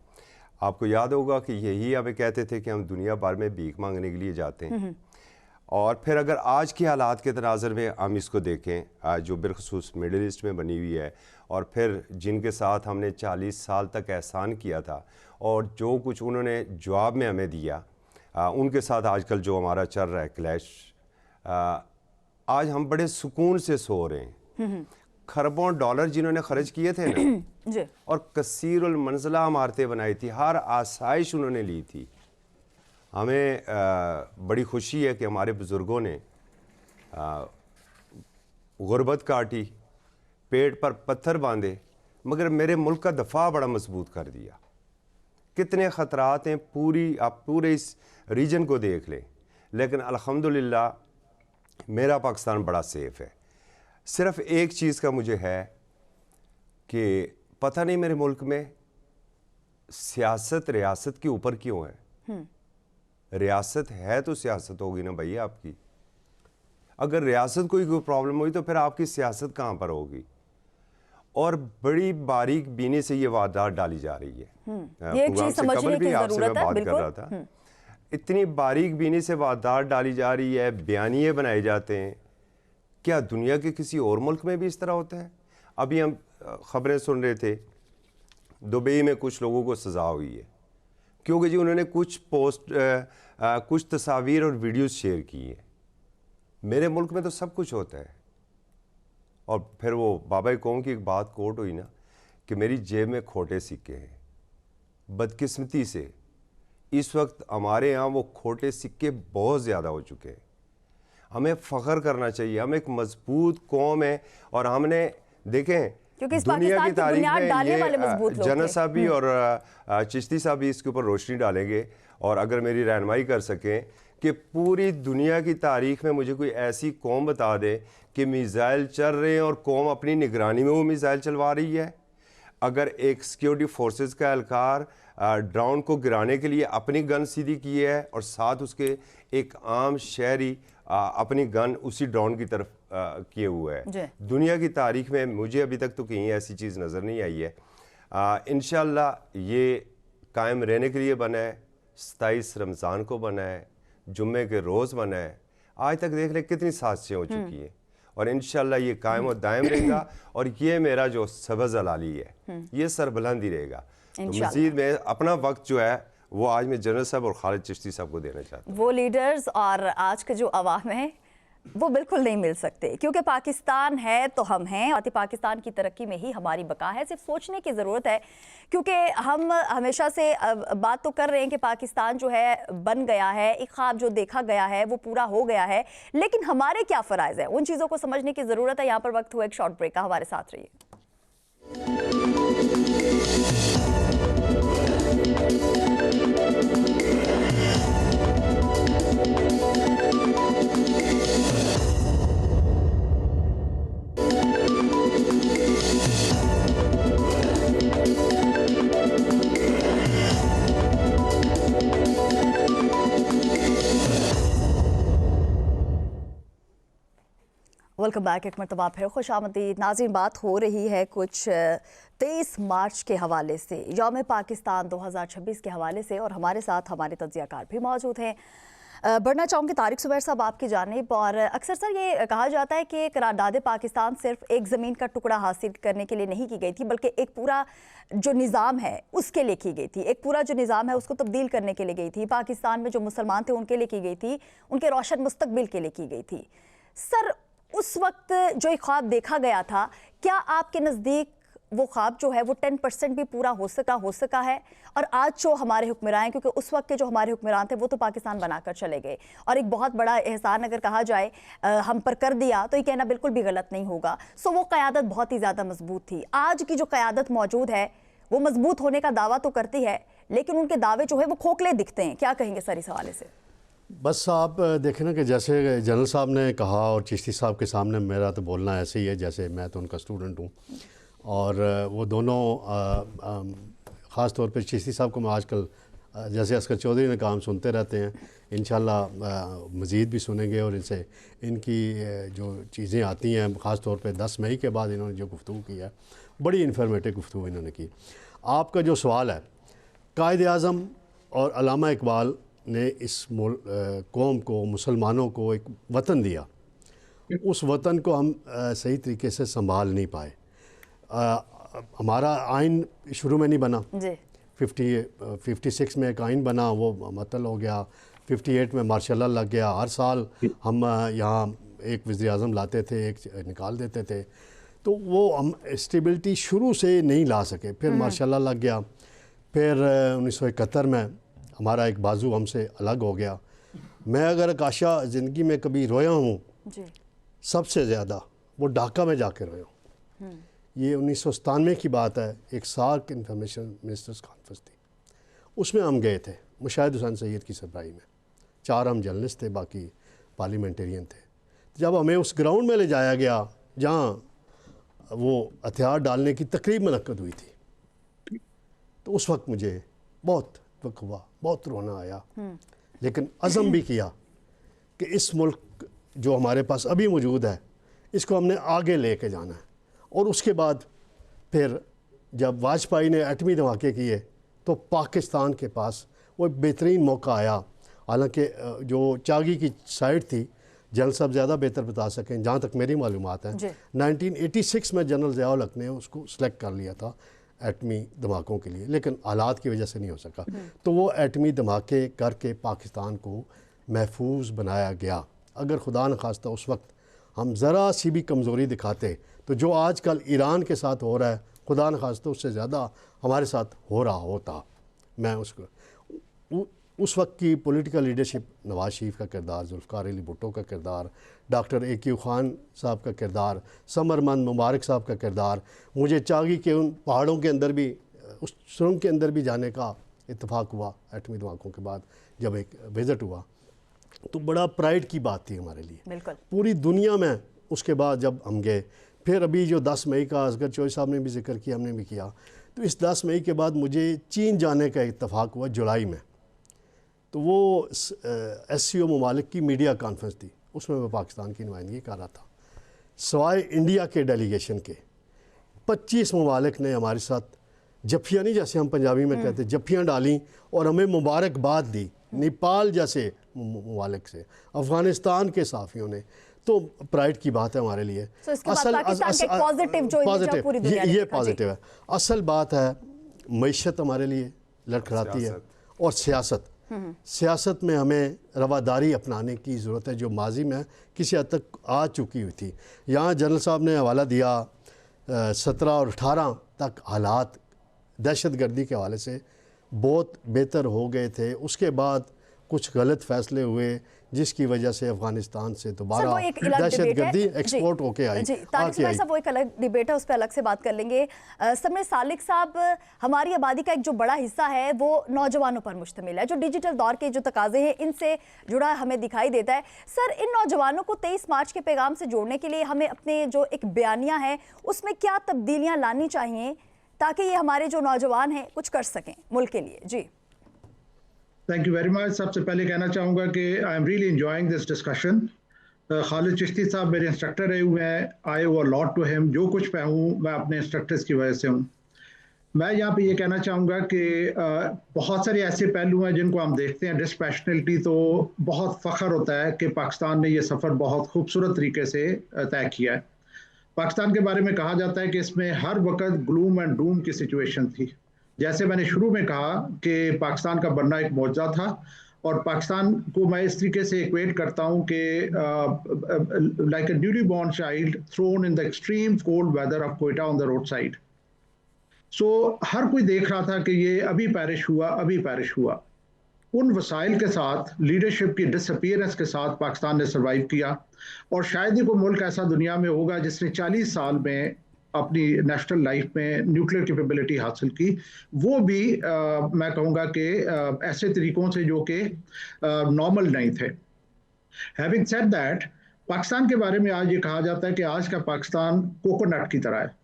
आपको याद होगा कि यही हमें कहते थे कि हम दुनिया भर में भीख मांगने के लिए जाते हैं। और फिर अगर आज के हालात के तनाज़र में हम इसको देखें, आज जो बिलखुसूस मिडिल ईस्ट में बनी हुई है और फिर जिनके साथ हमने 40 साल तक एहसान किया था और जो कुछ उन्होंने जवाब में हमें दिया, उनके साथ आजकल जो हमारा चल रहा है क्लैश, आज हम बड़े सुकून से सो रहे हैं। खरबों डॉलर जिन्होंने खर्च किए थे ना और कसीरुल मंजिला इमारतें बनाई थी, हर आसाइश उन्होंने ली थी। हमें बड़ी खुशी है कि हमारे बुज़ुर्गों ने गुर्बत काटी, पेट पर पत्थर बांधे, मगर मेरे मुल्क का दफ़ा बड़ा मजबूत कर दिया। कितने ख़तरात हैं, आप पूरे इस रीजन को देख लें, लेकिन अल्हम्दुलिल्लाह मेरा पाकिस्तान बड़ा सेफ़ है। सिर्फ़ एक चीज़ का मुझे है कि पता नहीं मेरे मुल्क में सियासत रियासत के ऊपर क्यों है। रियासत है तो सियासत होगी ना भैया आपकी। अगर रियासत को ही कोई प्रॉब्लम हुई तो फिर आपकी सियासत कहाँ पर होगी। और बड़ी बारीक बीनी से ये वारदात डाली जा रही है। प्रोग्राम से कबल भी आपसे मैं बात कर रहा था, इतनी बारीक बीनी से वारदात डाली जा रही है, बयानिए बनाए जाते हैं। क्या दुनिया के किसी और मुल्क में भी इस तरह होता है? अभी हम खबरें सुन रहे थे, दुबई में कुछ लोगों को सज़ा हुई है क्योंकि जी उन्होंने कुछ तस्वीर और वीडियोस शेयर की है। मेरे मुल्क में तो सब कुछ होता है। और फिर वो बाबा कौम की एक बात कोट हुई ना कि मेरी जेब में खोटे सिक्के हैं। बदकिस्मती से इस वक्त हमारे यहाँ वो खोटे सिक्के बहुत ज़्यादा हो चुके हैं। हमें फ़ख्र करना चाहिए, हम एक मजबूत कौम है और हमने देखें दुनिया की तारीख में ये जनरल साहब भी और चिश्ती साहब भी इसके ऊपर रोशनी डालेंगे। और अगर मेरी रहनुमाई कर सकें कि पूरी दुनिया की तारीख में मुझे कोई ऐसी कौम बता दे कि मिसाइल चल रहे हैं और कौम अपनी निगरानी में वो मिसाइल चलवा रही है। अगर एक सिक्योरिटी फोर्सेस का एहलकार ड्रोन को गिराने के लिए अपनी गन सीधी की है और साथ उसके एक आम शहरी अपनी गन उसी ड्रोन की तरफ किए हुए है, दुनिया की तारीख में मुझे अभी तक तो कहीं ऐसी चीज़ नज़र नहीं आई है। इंशाअल्लाह ये कायम रहने के लिए बना है। 27 रमज़ान को बना है, जुम्मे के रोज़ बना है। आज तक देख ले कितनी साजिशें हो चुकी हैं और इंशाअल्लाह ये कायम और दायम रहेगा। और ये मेरा जो सबज़ अलाली है ये सरबुलंदी रहेगा। तो मज़ीद में अपना वक्त जो है वो आज मैं जनरल साहब और खालिद चिश्ती साहब को देना चाहता हूँ। वो लीडर्स और आज के जो अवाम है वो बिल्कुल नहीं मिल सकते, क्योंकि पाकिस्तान है तो हम हैं और पाकिस्तान की तरक्की में ही हमारी बका है। सिर्फ सोचने की ज़रूरत है, क्योंकि हम हमेशा से बात तो कर रहे हैं कि पाकिस्तान जो है बन गया है, एक ख्वाब जो देखा गया है वो पूरा हो गया है, लेकिन हमारे क्या फ़राइज़ हैं उन चीज़ों को समझने की ज़रूरत है। यहाँ पर वक्त हुआ एक शॉर्ट ब्रेक का, हमारे साथ रहिए। Welcome back. एक मरतबा फिर खुश आमदीद नाज़रीन। बात हो रही है कुछ 23 मार्च के हवाले से, यौम पाकिस्तान 2026 के हवाले से, और हमारे साथ हमारे तज्ज़ियाकार भी मौजूद हैं। बढ़ना चाहूँगी तारिक ज़ुबैर साहब आपकी जानिब। और अक्सर सर ये कहा जाता है कि करारदाद पाकिस्तान सिर्फ एक ज़मीन का टुकड़ा हासिल करने के लिए नहीं की गई थी, बल्कि एक पूरा जो निज़ाम है उसके लिए की गई थी। एक पूरा जो निज़ाम है उसको तब्दील करने के लिए गई थी। पाकिस्तान में जो मुसलमान थे उनके लिए की गई थी, उनके रोशन मुस्तकबिल के लिए की गई थी। सर उस वक्त जो एक ख्वाब देखा गया था, क्या आपके नज़दीक वो ख्वाब जो है वो 10% भी पूरा हो सका है? और आज जो हमारे हुक्मरान, क्योंकि उस वक्त के जो हमारे हुक्मरान थे वो तो पाकिस्तान बनाकर चले गए, और एक बहुत बड़ा एहसान अगर कहा जाए हम पर कर दिया तो ये कहना बिल्कुल भी गलत नहीं होगा। सो वो क़यादत बहुत ही ज़्यादा मजबूत थी। आज की जो क़यादत मौजूद है वो मजबूत होने का दावा तो करती है, लेकिन उनके दावे जो है वो खोखले दिखते हैं। क्या कहेंगे सर इस हवाले से? बस आप देखें ना कि जैसे जनरल साहब ने कहा और चिश्ती साहब के सामने मेरा तो बोलना ऐसे ही है जैसे मैं तो उनका स्टूडेंट हूँ, और वो दोनों ख़ास तौर पे चिश्ती साहब को मैं आजकल जैसे अस्कर चौधरी ने कहा हम सुनते रहते हैं, इंशाल्लाह मज़ीद भी सुनेंगे। और इनसे इनकी जो चीज़ें आती हैं, ख़ास तौर पे 10 मई के बाद इन्होंने जो गुफ्तगू की है, बड़ी इन्फॉर्मेटिव गुफ्तगू इन्होंने की। आपका जो सवाल है, कायद आज़म और अल्लामा इकबाल ने इस कौम को, मुसलमानों को एक वतन दिया, उस वतन को हम सही तरीके से संभाल नहीं पाए। हमारा आइन शुरू में नहीं बना जी। 56 में एक आइन बना, वो मतल हो गया। 58 में मार्शल लॉ लग गया। हर साल हम यहाँ एक वज़ीर आज़म लाते थे, एक निकाल देते थे, तो वो हम स्टेबिलिटी शुरू से नहीं ला सके। फिर मार्शल लॉ लग गया। फिर 1971 में हमारा एक बाजू हमसे अलग हो गया। मैं अगर आकाशा ज़िंदगी में कभी रोया हूँ सबसे ज़्यादा वो ढाका में जाके रोया हूँ। ये 1997 की बात है। एक सार्क इंफॉर्मेशन मिनिस्टर्स कॉन्फ्रेंस थी, उसमें हम गए थे मुशाहिद हुसैन सैयद की सरबराही में। 4 हम जर्नलिस्ट थे, बाकी पार्लियामेंटेरियन थे। जब हमें उस ग्राउंड में ले जाया गया जहाँ वो हथियार डालने की तकरीब मुनक्कद हुई थी, तो उस वक्त मुझे बहुत दुख हुआ, बहुत रोना आया, लेकिन अज़म भी किया कि इस मुल्क जो हमारे पास अभी मौजूद है इसको हमने आगे लेके जाना है। और उसके बाद फिर जब वाजपेयी ने एटमी धमाके किए तो पाकिस्तान के पास वो एक बेहतरीन मौका आया। हालांकि जो चागी की साइड थी, जनरल साहब ज़्यादा बेहतर बता सकें, जहाँ तक मेरी मालूमात है, 1986 में जनरल ज़ियाउल हक ने उसको सेलेक्ट कर लिया था एटमी धमाकों के लिए, लेकिन हालात की वजह से नहीं हो सका। तो वो एटमी धमाके करके पाकिस्तान को महफूज बनाया गया। अगर खुदा न खास्ता उस वक्त हम ज़रा सी भी कमज़ोरी दिखाते तो जो आजकल ईरान के साथ हो रहा है, खुदा न खास्ता उससे ज़्यादा हमारे साथ हो रहा होता। मैं उसको उस वक्त की पॉलिटिकल लीडरशिप, नवाज शरीफ का किरदार, जुल्फ़िकार अली भुट्टो का किरदार, डॉक्टर AQ खान साहब का किरदार, समरमंद मुबारक साहब का किरदार, मुझे चागी के उन पहाड़ों के अंदर भी, उस सुरंग के अंदर भी जाने का इत्तेफाक हुआ एटमी धमाकों के बाद जब एक विज़िट हुआ। तो बड़ा प्राइड की बात थी हमारे लिए, बिल्कुल पूरी दुनिया में। उसके बाद जब हम गए, फिर अभी जो 10 मई का असगर चौधरी साहब ने भी जिक्र किया, हमने भी किया, तो इस 10 मई के बाद मुझे चीन जाने का इत्तेफाक हुआ जुलाई में। तो वो SCO ममालिक की मीडिया कॉन्फ्रेंस थी, उसमें मैं पाकिस्तान की नुमाइंदगी कर रहा था। सवाए इंडिया के डेलीगेशन के 25 ममालिक ने हमारे साथ जफ्फियाँ, नहीं जैसे हम पंजाबी में कहते, जफ्फियाँ डाली और हमें मुबारकबाद दी। नेपाल जैसे ममालिक से, अफ़गानिस्तान के साफियों ने, तो प्राइड की बात है हमारे लिए। ये पॉजिटिव है। असल बात है मईशत हमारे लिए लड़खड़ाती है, और सियासत में हमें रवादारी अपनाने की ज़रूरत है, जो माजी में किसी हद तक आ चुकी हुई थी। यहाँ जनरल साहब ने हवाला दिया 17 और 18 तक हालात दहशतगर्दी के हवाले से बहुत बेहतर हो गए थे। उसके बाद कुछ गलत फैसले हुए, जिसकी वजह से अफगानिस्तान से दोबारा दहशतगर्दी एक्सपोर्ट होके आई। वो एक अलग डिबेट है, उस पर अलग से बात कर लेंगे। समर सालिक साहब, हमारी आबादी का एक जो बड़ा हिस्सा है वो नौजवानों पर मुश्तमिल है, जो डिजिटल दौर के जो तकाजे हैं इनसे जुड़ा हमें दिखाई देता है। सर, इन नौजवानों को 23 मार्च के पैगाम से जोड़ने के लिए हमें अपने जो एक बयानिया है उसमें क्या तब्दीलियाँ लानी चाहिए ताकि ये हमारे जो नौजवान हैं कुछ कर सकें मुल्क के लिए? जी, थैंक यू वेरी मच। सबसे पहले कहना चाहूँगा कि I am really enjoying this discussion. Khalid Chishti साहब मेरे इंस्ट्रक्टर रहे हुए हैं, I owe a lot to him. जो कुछ मैं हूँ मैं अपने इंस्ट्रक्टर्स की वजह से हूँ। मैं यहाँ पे ये कहना चाहूँगा कि बहुत सारे ऐसे पहलू हैं जिनको हम देखते हैं डिस्पैशनेटली, तो बहुत फ़ख्र होता है कि पाकिस्तान ने ये सफ़र बहुत खूबसूरत तरीके से तय किया है। पाकिस्तान के बारे में कहा जाता है कि इसमें हर वक्त ग्लूम एंड डूम की सिचुएशन थी। जैसे मैंने शुरू में कहा कि पाकिस्तान का बनना एक मौजज़ा था, और पाकिस्तान को मैं इस तरीके से इक्वेट करता हूँ कि like a newly born child thrown in the extreme cold weather of Quetta on the roadside. So हर कोई देख रहा था कि ये अभी पैरिश हुआ। उन वसाइल के साथ, लीडरशिप की डिसअपीयरेंस के साथ पाकिस्तान ने सर्वाइव किया, और शायद ही कोई मुल्क ऐसा दुनिया में होगा जिसने 40 साल में अपनी नेशनल लाइफ में न्यूक्लियर कैपेबिलिटी हासिल की, वो भी मैं कहूँगा कि ऐसे तरीकों से जो कि नॉर्मल नहीं थे। हैविंग सेड दैट, पाकिस्तान के बारे में आज ये कहा जाता है कि आज का पाकिस्तान कोकोनट की तरह है,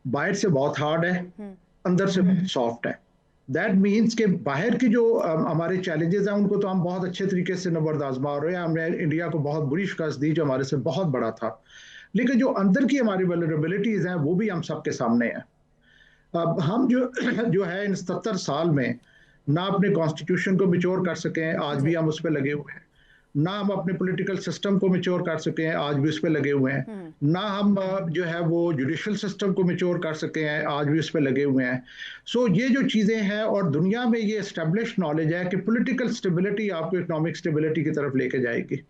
बाहर से बहुत हार्ड है, अंदर से बहुत सॉफ्ट है। दैट मीन्स कि बाहर की जो हमारे चैलेंजेस हैं उनको तो हम बहुत अच्छे तरीके से नबर्द आजमा रहे हैं। हमने इंडिया को बहुत बुरी शिकस्त दी जो हमारे से बहुत बड़ा था, लेकिन जो अंदर की हमारी वल्नरेबिलिटीज हैं वो भी हम सबके सामने हैं। अब हम जो है इन 77 साल में ना अपने कॉन्स्टिट्यूशन को मैच्योर कर सके हैं, आज भी हम उस पर लगे हुए हैं। ना हम अपने पॉलिटिकल सिस्टम को मैच्योर कर सके हैं, आज भी उस पर लगे हुए हैं। ना हम जो है वो जुडिशल सिस्टम को मैच्योर कर सके हैं, आज भी उस पर लगे हुए हैं। सो ये जो चीज़ें हैं, और दुनिया में ये एस्टेब्लिश नॉलेज है कि पॉलिटिकल स्टेबिलिटी आपको इकोनॉमिक स्टेबिलिटी की तरफ लेके जाएगी,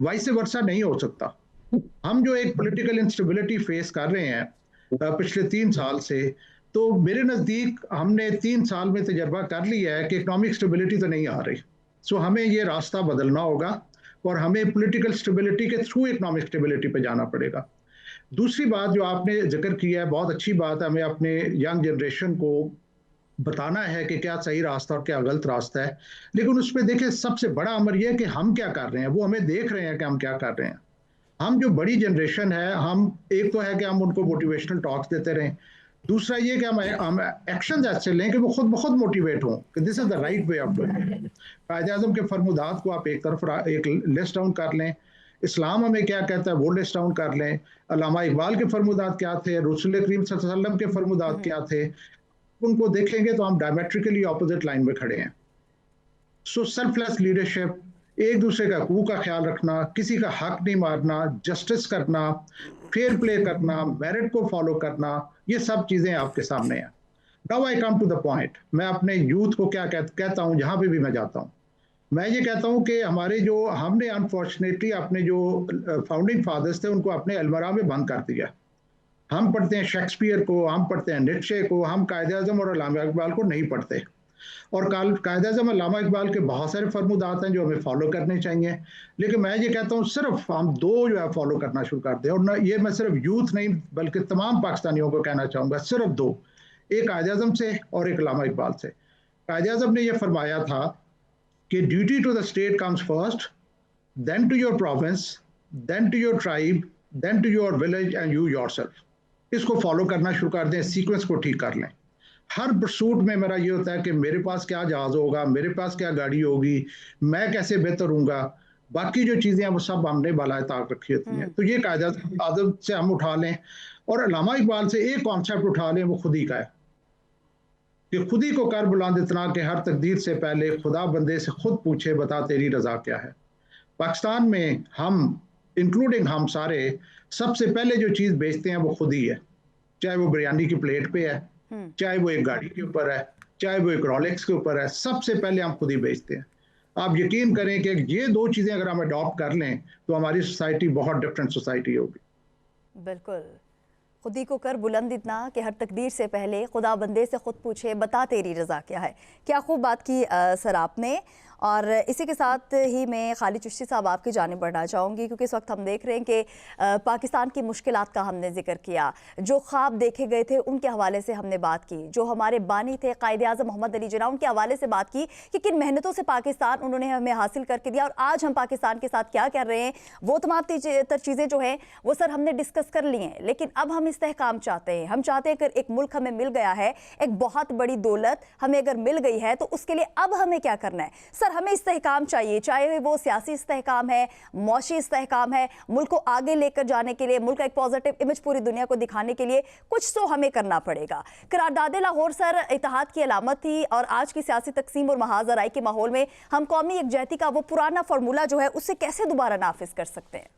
वाइस वर्सा नहीं हो सकता। हम जो एक पॉलिटिकल इंस्टेबिलिटी फेस कर रहे हैं पिछले 3 साल से, तो मेरे नज़दीक हमने 3 साल में तजर्बा कर लिया है कि इकोनॉमिक स्टेबिलिटी तो नहीं आ रही। सो हमें ये रास्ता बदलना होगा, और हमें पॉलिटिकल स्टेबिलिटी के थ्रू इकोनॉमिक स्टेबिलिटी पे जाना पड़ेगा। दूसरी बात जो आपने जिक्र किया है, बहुत अच्छी बात है, हमें अपने यंग जनरेशन को बताना है कि क्या सही रास्ता और क्या गलत रास्ता है। लेकिन उस पर देखिए, सबसे बड़ा अमर यह है कि हम क्या कर रहे हैं, वो हमें देख रहे हैं कि हम क्या कर रहे हैं। हम जो बड़ी जनरेशन है, हम एक तो है कि हम उनको मोटिवेशनल टॉक्स देते रहें, दूसरा ये कि हम एक्शन ऐसे लें कि वो खुद ब खुद मोटिवेट हों कि this is the right way of doing. Quaid-e-Azam के फरमुदात को आप एक तरफ एक लिस्ट डाउन कर लें, इस्लाम हमें क्या कहता है वो लिस्ट डाउन कर लें, अल्लामा इकबाल के फरमुदात क्या थे, रसूल करीम सल्लल्लाहु अलैहि वसल्लम के फरमुदात क्या थे, उनको देखेंगे तो हम डायमेट्रिकली ऑपोजिट लाइन में खड़े हैं। सो सेल्फलेस लीडरशिप, एक दूसरे का हकूक़ का ख्याल रखना, किसी का हक नहीं मारना, जस्टिस करना, फेयर प्ले करना, मेरिट को फॉलो करना, ये सब चीज़ें आपके सामने हैं। Now I come to the point. मैं अपने यूथ को क्या कहता हूँ, जहाँ पे भी मैं जाता हूँ, मैं ये कहता हूँ कि हमने अनफॉर्चुनेटली अपने जो फाउंडिंग फादर्स थे उनको अपने अलमरा में बंद कर दिया। हम पढ़ते हैं शेक्सपियर को, हम पढ़ते हैं नीत्शे को, हम कायद-ए-आज़म और अल्लामा इकबाल को नहीं पढ़ते। और कायद-ए-आज़म अल्लामा इकबाल के बहुत सारे फरमुदात हैं जो हमें फॉलो करने चाहिए, लेकिन मैं ये कहता हूँ सिर्फ हम 2 जो है फॉलो करना शुरू कर दें। और ना, ये मैं सिर्फ यूथ नहीं बल्कि तमाम पाकिस्तानियों को कहना चाहूँगा, सिर्फ 2, एक कायद-ए-आज़म से और एक अल्लामा इकबाल से। कायद-ए-आज़म ने यह फरमाया था कि duty to the state comes first, then to your province, then to your tribe, then to your village and you yourself. इसको फॉलो करना शुरू कर दें, सीक्वेंस को ठीक कर लें। हर परसूट में मेरा ये होता है कि मेरे पास क्या जहाज होगा, मेरे पास क्या गाड़ी होगी, मैं कैसे बेहतर हूँगा, बाकी जो चीज़ें हैं वो सब हमने बालाए ताक रखी होती हैं। तो ये कायदा आदत से हम उठा लें और अल्लामा इकबाल से एक कॉन्सेप्ट उठा लें, वो खुदी का है कि खुदी को कर बुलंद इतना कि हर तकदीर से पहले खुदा बंदे से खुद पूछे बता तेरी रजा क्या है। पाकिस्तान में हम इंक्लूडिंग हम सारे सबसे पहले जो चीज़ बेचते हैं वो खुदी है, चाहे वो बिरयानी की प्लेट पे है, चाहे वो एक गाड़ी के ऊपर है, चाहे वो एक रोलेक्स के ऊपर है, सबसे पहले हम खुद ही बेचते हैं। आप यकीन करें कि ये दो चीज़ें अगर हम अडॉप्ट कर लें तो हमारी सोसाइटी बहुत डिफरेंट सोसाइटी होगी। बिल्कुल, खुदी को कर बुलंद इतना कि हर तकदीर से पहले खुदा बंदे से खुद पूछे बता तेरी रजा क्या है। क्या खूब बात की सर आपने। और इसी के साथ ही मैं खालिद चिश्ती साहब आपकी जानिब बढ़ना चाहूँगी, क्योंकि इस वक्त हम देख रहे हैं कि पाकिस्तान की मुश्किलात का हमने जिक्र किया, जो ख्वाब देखे गए थे उनके हवाले से हमने बात की, जो हमारे बानी थे कायदे आज़म मोहम्मद अली जिन्ना उनके हवाले से बात की कि किन मेहनतों से पाकिस्तान उन्होंने हमें हासिल करके दिया और आज हम पाकिस्तान के साथ क्या कर रहे हैं। वो तमाम तर चीज़ें जो हैं वो सर हमने डिस्कस कर ली हैं, लेकिन अब हम इस्तेहकाम चाहते हैं। हम चाहते हैं कि एक मुल्क हमें मिल गया है, एक बहुत बड़ी दौलत हमें अगर मिल गई है तो उसके लिए अब हमें क्या करना है। सर हमें इस्तेहकाम चाहिए, चाहे वो सियासी इस्तेहकाम है, मौशी इस्तेहकाम है, मुल्क को आगे लेकर जाने के लिए, मुल्क का एक पॉजिटिव इमेज पूरी दुनिया को दिखाने के लिए कुछ तो हमें करना पड़ेगा। करारदाद लाहौर सर इत्तेहाद की अलामत थी और आज की सियासी तकसीम और महाज आराई के माहौल में हम कौमी यकजहती का वो पुराना फार्मूला जो है उससे कैसे दोबारा नाफिज कर सकते हैं।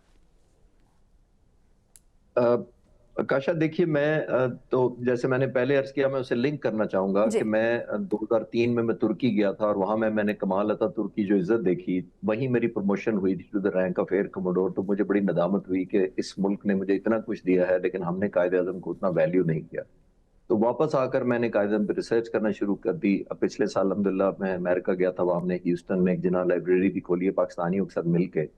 काशा देखिए, मैं तो जैसे मैंने पहले अर्ज किया, मैं उसे लिंक करना चाहूंगा कि मैं 2003 में मैं तुर्की गया था और वहां मैंने कमाल अतातुर्क की जो इज्जत देखी, वहीं मेरी प्रमोशन हुई थी to the rank of air commodore. तो मुझे बड़ी नदामत हुई कि इस मुल्क ने मुझे इतना कुछ दिया है लेकिन हमने कायदे आज़म को उतना वैल्यू नहीं किया। तो वापस आकर मैंने कायदे आज़म पर रिसर्च करना शुरू कर दी। पिछले साल अल्हम्दुलिल्लाह मैं अमेरिका गया था, वहां हमने ह्यूस्टन में एक जिना लाइब्रेरी भी खोली है पाकिस्तानियों के साथ मिलकर।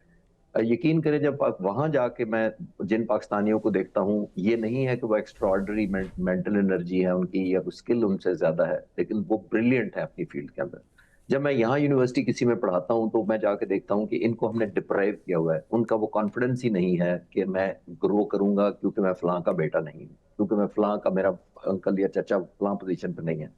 यकीन करें, जब वहां जाके मैं जिन पाकिस्तानियों को देखता हूँ, ये नहीं है कि वो एक्स्ट्राऑर्डिनरी मेंटल एनर्जी है उनकी या स्किल उनसे ज्यादा है, लेकिन वो ब्रिलियंट है अपनी फील्ड के अंदर। जब मैं यहाँ यूनिवर्सिटी किसी में पढ़ाता हूँ तो मैं जाके देखता हूँ कि इनको हमने डिप्राइव किया हुआ है। उनका वो कॉन्फिडेंस ही नहीं है कि मैं ग्रो करूंगा क्योंकि मैं फलां का बेटा नहीं हूँ, क्योंकि मैं फलां का मेरा अंकल या चाचा फलां पोजीशन पे नहीं है।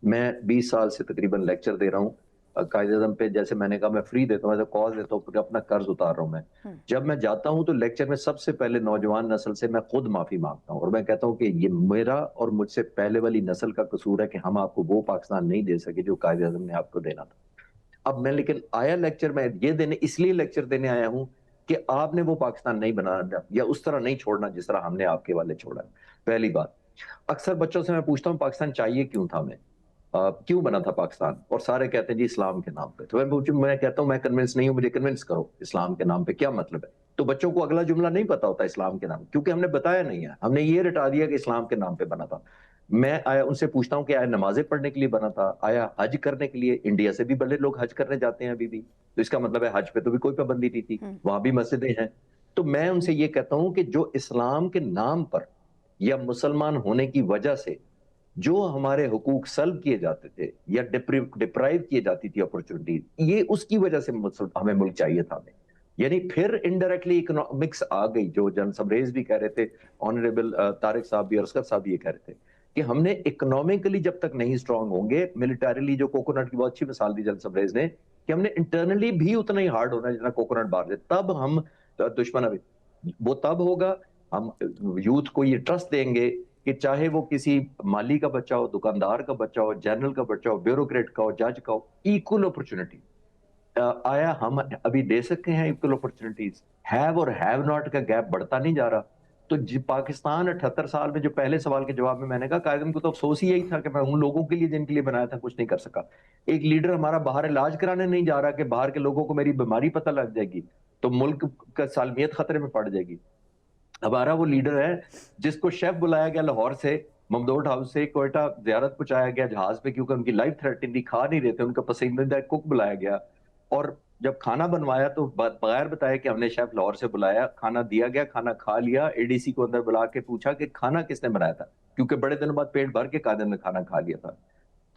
मैं 20 साल से तकरीबन लेक्चर दे रहा हूँ कायदे आज़म पे। जैसे मैंने कहा, मैं फ्री देता हूँ, कॉल देता हूँ, अपना कर्ज उतार रहा हूँ मैं। जब मैं जाता हूँ तो लेक्चर में सबसे पहले नौजवान नस्ल से मैं खुद माफी मांगता हूँ और मैं कहता हूँ कि ये मेरा और मुझसे पहले वाली नस्ल का कसूर है कि हम आपको वो पाकिस्तान नहीं दे सके जो कायदे आज़म ने आपको देना था। अब मैं लेकिन आया लेक्चर में ये देने, इसलिए लेक्चर देने आया हूँ कि आपने वो पाकिस्तान नहीं बनाना या उस तरह नहीं छोड़ना जिस तरह हमने आपके वाले छोड़ा। पहली बात, अक्सर बच्चों से मैं पूछता हूँ पाकिस्तान चाहिए क्यों था हमें, क्यों बना था पाकिस्तान, और सारे कहते हैं जी इस्लाम के नाम पे। तो मैं कहता हूँ मैं कन्विंस नहीं हूँ, मुझे कन्विंस करो इस्लाम के नाम पे क्या मतलब है। तो बच्चों को अगला जुमला नहीं पता होता इस्लाम के नाम, क्योंकि हमने बताया नहीं है, हमने ये रटा दिया कि इस्लाम के नाम पे बना था। मैं आया उनसे पूछता हूँ कि आया नमाजें पढ़ने के लिए बना था, आया हज करने के लिए। इंडिया से भी बड़े लोग हज करने जाते हैं अभी भी, तो इसका मतलब है हज पे तो भी कोई पाबंदी नहीं थी, वहां भी मस्जिदें हैं। तो मैं उनसे ये कहता हूँ कि जो इस्लाम के नाम पर या मुसलमान होने की वजह से जो हमारे हुकूक सल्ब किए जाते थे या डिप्राइव किए जाती थी अपॉर्चुनिटीज, ये उसकी वजह से हमें मुल्क चाहिए था हमें। यानी फिर इनडायरेक्टली इकोनॉमिक्स आ गई, जो जन सबरेज भी कह रहे थे, ऑनरेबल तारिक साहब भी, असगर साहब भी ये कह रहे थे कि हमने इकोनॉमिकली जब तक नहीं स्ट्रांग होंगे, मिलिटरीली, जो कोकोनट की बहुत अच्छी मिसाल दी जन सबरेज ने, कि हमने इंटरनली भी उतना ही हार्ड होना जितना कोकोनट बाहर से, तब हम दुश्मन अभी वो तब होगा। हम यूथ को ये ट्रस्ट देंगे कि चाहे वो किसी माली का बच्चा हो, दुकानदार का बच्चा हो, जनरल का बच्चा हो, ब्यूरोक्रेट का हो, जज का हो, इक्वल अपॉर्चुनिटी आया हम अभी दे सकते हैं। इक्वल अपॉर्चुनिटीज, हैव और हैव नॉट का गैप बढ़ता नहीं जा रहा। तो पाकिस्तान 78 साल में, जो पहले सवाल के जवाब में मैंने कहा, कायदे को तो अफसोस ही यही था कि मैं उन लोगों के लिए जिनके लिए बनाया था कुछ नहीं कर सका। एक लीडर हमारा बाहर इलाज कराने नहीं जा रहा कि बाहर के लोगों को मेरी बीमारी पता लग जाएगी तो मुल्क का सालमियत खतरे में पड़ जाएगी। हमारा वो लीडर है जिसको शेफ बुलाया गया लाहौर से, ममदोट हाउस से कोयटा ज़ियारत पहुंचाया गया जहाज पे, क्योंकि उनकी लाइफ थ्रेटनिंग थी, खा नहीं रहे थे, उनका पसंदीदा कुक बुलाया गया। और जब खाना बनवाया तो बगैर बताए कि हमने शेफ लाहौर से बुलाया, खाना दिया गया, खाना खा लिया। एडीसी को अंदर बुला के पूछा कि खाना किसने बनाया था, क्योंकि बड़े दिनों बाद पेट भर के कादिर ने खाना खा लिया था।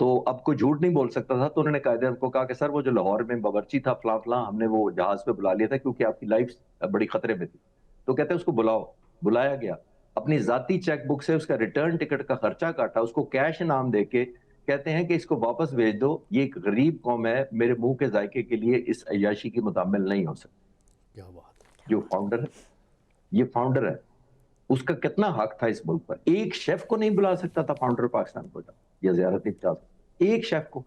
तो अब कोई झूठ नहीं बोल सकता था, तो उन्होंने कायदे को कहा कि सर वो जो लाहौर में बावर्ची था फलां फलां, हमने वो जहाज पे बुला लिया था क्योंकि आपकी लाइफ बड़ी खतरे में थी। तो कहते हैं उसको बुलाओ, बुलाया गया, अपनी जाती चेकबुक से उसका रिटर्न टिकट का खर्चा काटा, उसको कैश इनाम देके कहते हैं कि इसको वापस भेज दो, ये एक गरीब कौम है, मेरे मुंह के जायके के लिए इस अय्याशी की मुतामिल नहीं हो सकती। क्या बात है। जो फाउंडर है, ये फाउंडर है, उसका कितना हक था इस मुल्क पर। एक शेफ को नहीं बुला सकता था फाउंडर पाकिस्तान को, या ज़ियारत नहीं जा सकता एक शेफ को,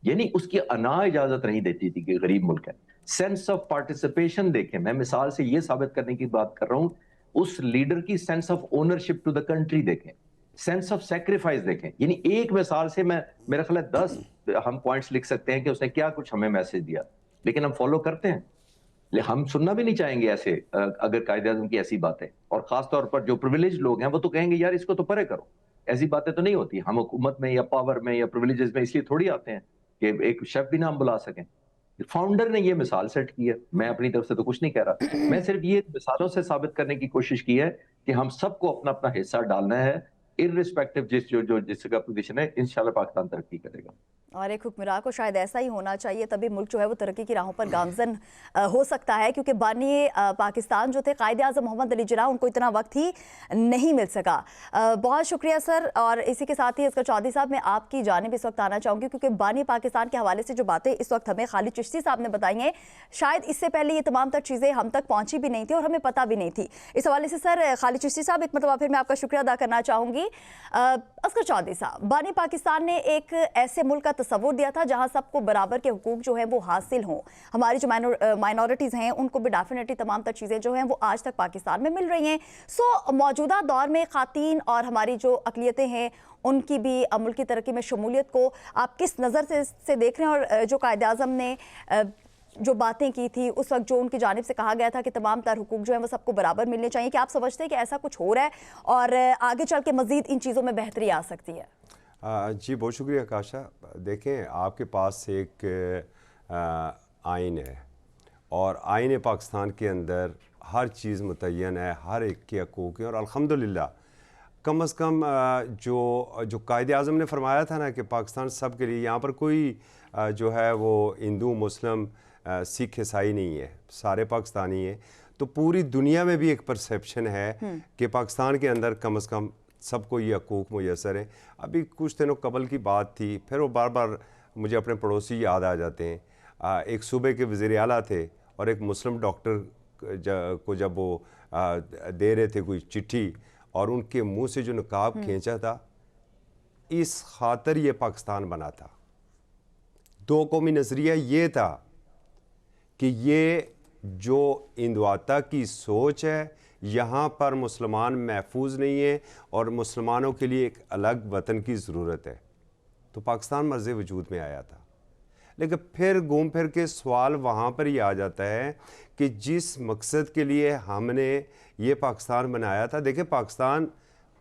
यानी उसकी अना इजाजत नहीं देती थी कि गरीब मुल्क है। सेंस ऑफ पार्टिसिपेशन देखें, मैं मिसाल से ये साबित करने की बात कर रहा हूं, उस लीडर की sense of ownership to the country देखें, सेंस ऑफ सैक्रिफाइस देखें। यानी एक मिसाल से मैं, मेरा ख्याल है 10 हम पॉइंट्स लिख सकते हैं कि उसने क्या कुछ हमें मैसेज दिया, लेकिन हम फॉलो करते हैं। हम सुनना भी नहीं चाहेंगे ऐसे, अगर कायदे आज़म की ऐसी बातें, और खास तौर पर जो प्रिविलेज लोग हैं वो तो कहेंगे यार इसको तो परे करो। ऐसी बातें तो नहीं होती। हम हुकूमत में या पावर में या प्रिविलेजेस में इसलिए थोड़ी आते हैं कि एक शेफ भी ना हम बुला सकें। फाउंडर ने ये मिसाल सेट की है, मैं अपनी तरफ से तो कुछ नहीं कह रहा, मैं सिर्फ ये मिसालों से साबित करने की कोशिश की है कि हम सबको अपना अपना हिस्सा डालना है, इररिस्पेक्टिव जिसका पोजीशन है। इंशाल्लाह पाकिस्तान तरक्की करेगा। और एक हुक्मरान को शायद ऐसा ही होना चाहिए, तभी मुल्क जो है वो तरक्की की राहों पर गामजन हो सकता है, क्योंकि बानी पाकिस्तान जो थे कायदे आज़म मोहम्मद अली जिन्ना, उनको इतना वक्त ही नहीं मिल सका। बहुत शुक्रिया सर। और इसी के साथ ही असगर चौधरी साहब, मैं आपकी जानिब इस वक्त आना चाहूँगी, क्योंकि बानी पाकिस्तान के हवाले से जो बातें इस वक्त हमें खालिद चिश्ती साहब ने बताई हैं, शायद इससे पहले ये तमाम तर चीज़ें हम तक पहुँची भी नहीं थी और हमें पता भी नहीं थी। इस हवाले से सर खालिद चिश्ती साहब, एक मतलब फिर मैं आपका शुक्रिया अदा करना चाहूँगी। असगर चौधरी साहब, बानी पाकिस्तान ने एक ऐसे मुल्क का तस्वुर दिया था जहां सबको बराबर के हुकूक जो हैं वो हासिल हों, हमारी जो माइनॉरिटीज़ हैं उनको भी डेफिनेटली तमाम तर चीज़ें जो हैं वो आज तक पाकिस्तान में मिल रही हैं। सो मौजूदा दौर में ख़ातीन और हमारी जो अक़लियतें हैं उनकी भी मुल्क की तरक्की में शमूलियत को आप किस नज़र से देख रहे हैं? और जो कायदे आज़म ने जो बातें की थी उस वक्त, जो उनकी जानिब से कहा गया था कि तमाम तर हुकूक जो हैं वो सबको बराबर मिलने चाहिए, कि आप समझते हैं कि ऐसा कुछ हो रहा है और आगे चल के मज़ीद इन चीज़ों में बेहतरी आ सकती है? जी बहुत शुक्रिया काशा। देखें, आपके पास एक आइन है और आइन पाकिस्तान के अंदर हर चीज़ मुतय्यन है, हर एक के हकूक़ हैं। और अल्हम्दुलिल्लाह कम अज़ कम जो कायदे आज़म ने फरमाया था ना कि पाकिस्तान सब के लिए, यहाँ पर कोई जो है वो हिंदू मुस्लिम सिख ईसाई नहीं है, सारे पाकिस्तानी हैं। तो पूरी दुनिया में भी एक परसेप्शन है कि पाकिस्तान के अंदर कम अज़ कम सबको ये हकूक़ मुयसर हैं। अभी कुछ दिनों कबल की बात थी, फिर वो बार बार मुझे अपने पड़ोसी याद आ जाते हैं। एक सूबे के वज़ीर आला थे और एक मुस्लिम डॉक्टर को जब वो दे रहे थे कोई चिट्ठी, और उनके मुंह से जो नकाब खींचा था, इस खातर ये पाकिस्तान बना था। दो कौमी नज़रिया ये था कि ये जो इंदवाता की सोच है, यहाँ पर मुसलमान महफूज नहीं है और मुसलमानों के लिए एक अलग वतन की ज़रूरत है, तो पाकिस्तान मर्ज़ वजूद में आया था। लेकिन फिर घूम फिर के सवाल वहाँ पर ही आ जाता है कि जिस मकसद के लिए हमने ये पाकिस्तान बनाया था। देखिए, पाकिस्तान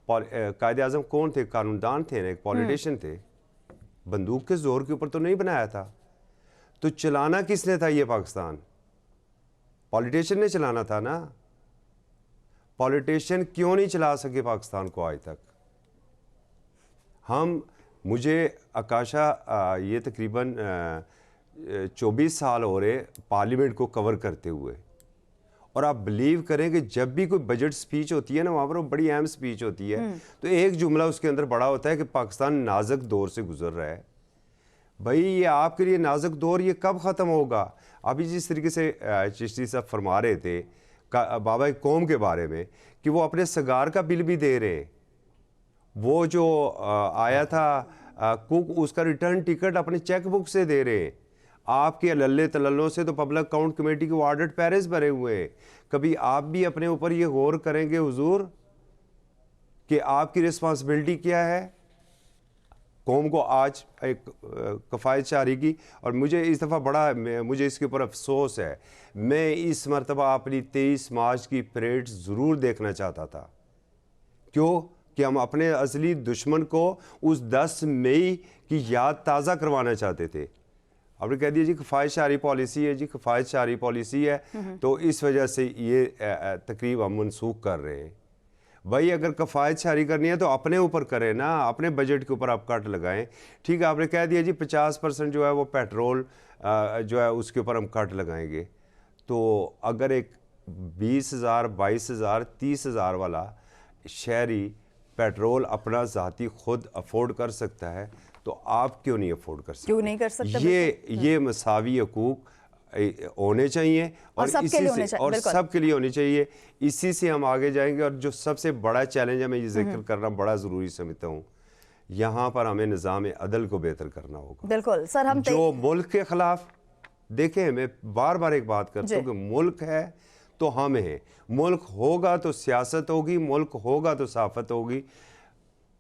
कायदे आज़म कौन थे? कानूनदान थे ना, एक पॉलिटिशियन थे। बंदूक के ज़ोर के ऊपर तो नहीं बनाया था। तो चलाना किसने था ये पाकिस्तान? पॉलिटिशियन ने चलाना था ना। पॉलिटिशियन क्यों नहीं चला सके पाकिस्तान को आज तक? मुझे आकाशा ये तकरीबन 24 साल हो रहे पार्लियामेंट को कवर करते हुए, और आप बिलीव करें कि जब भी कोई बजट स्पीच होती है ना, वहाँ पर वो बड़ी अहम स्पीच होती है, तो एक जुमला उसके अंदर बड़ा होता है कि पाकिस्तान नाजुक दौर से गुजर रहा है। भाई, ये आपके लिए नाजुक दौर ये कब ख़त्म होगा? अभी जिस तरीके से चिश्ती साहब फरमा रहे थे बाबा कौम के बारे में कि वो अपने सगार का बिल भी दे रहे, वो जो आया था कुक, उसका रिटर्न टिकट अपने चेक बुक से दे रहे। आपके लल्ले तलल्लों से तो पब्लिक अकाउंट कमेटी के ऑडिट पैरेज भरे हुए हैं। कभी आप भी अपने ऊपर ये गौर करेंगे हुजूर कि आपकी रिस्पॉन्सिबिलिटी क्या है कौम को आज एक कफ़ायत जारी की? और मुझे इस दफ़ा मुझे इसके ऊपर अफसोस है। मैं इस मरतबा अपनी 23 मार्च की परेड ज़रूर देखना चाहता था। क्यों? कि हम अपने असली दुश्मन को उस 10 मई की याद ताज़ा करवाना चाहते थे। आपने कह दिया जी कफ़ायत जारी पॉलिसी है, जी कफ़ायत जारी पॉलिसी है, तो इस वजह से ये तकरीब हम मनसूख कर रहे हैं। भाई अगर कफ़ायत शारी करनी है तो अपने ऊपर करें ना, अपने बजट के ऊपर आप कट लगाएं। ठीक है, आपने कह दिया जी 50% जो है वो पेट्रोल जो है उसके ऊपर हम कट लगाएंगे, तो अगर एक 20,000, 22,000, 30,000 वाला शहरी पेट्रोल अपना ज़ाती खुद अफोर्ड कर सकता है तो आप क्यों नहीं अफोर्ड कर सकते? क्यों नहीं कर सकते? ये मसावी हकूक़ होने चाहिए और इसी से और सबके लिए होनी चाहिए। इसी से हम आगे जाएंगे। और जो सबसे बड़ा चैलेंज है, मैं ये जिक्र करना बड़ा ज़रूरी समझता हूँ, यहाँ पर हमें निज़ाम अदल को बेहतर करना होगा। बिल्कुल सर, हम जो मुल्क के खिलाफ, देखें मैं बार बार एक बात करता हूँ कि मुल्क है तो हम हैं, मुल्क होगा तो सियासत होगी, मुल्क होगा तो सहाफ़त होगी।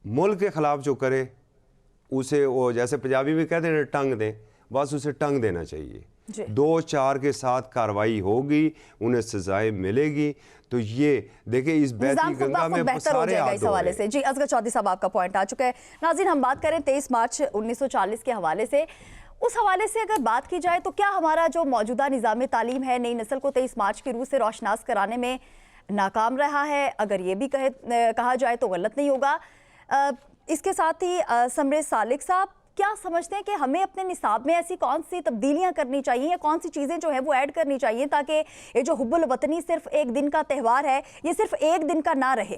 मुल्क के खिलाफ जो करे उसे वो जैसे पंजाबी में कहते हैं टंग दें, बस उसे टंग देना चाहिए। 2-4 के साथ कार्रवाई होगी, उन्हें सजाएं मिलेगी। तो ये देखिए इस बहती गंगा में बेहतर हो जाएगा इस हवाले से। जी असगर चौधरी साहब, आपका पॉइंट आ चुका है। नाज़रीन, हम बात करें 23 मार्च 1940 के हवाले से। उस हवाले से अगर बात की जाए तो क्या हमारा जो मौजूदा निज़ाम तालीम है नई नस्ल को 23 मार्च की रूह से रोशनास कराने में नाकाम रहा है? अगर ये भी कहा जाए तो गलत नहीं होगा। इसके साथ ही समरेश सालिक साहब, क्या समझते हैं कि हमें अपने निसाब में ऐसी कौन सी तब्दीलियां करनी चाहिए या कौन सी चीज़ें जो है वो ऐड करनी चाहिए ताकि ये जो हुब्बुल वतनी सिर्फ एक दिन का त्यौहार है, ये सिर्फ एक दिन का ना रहे?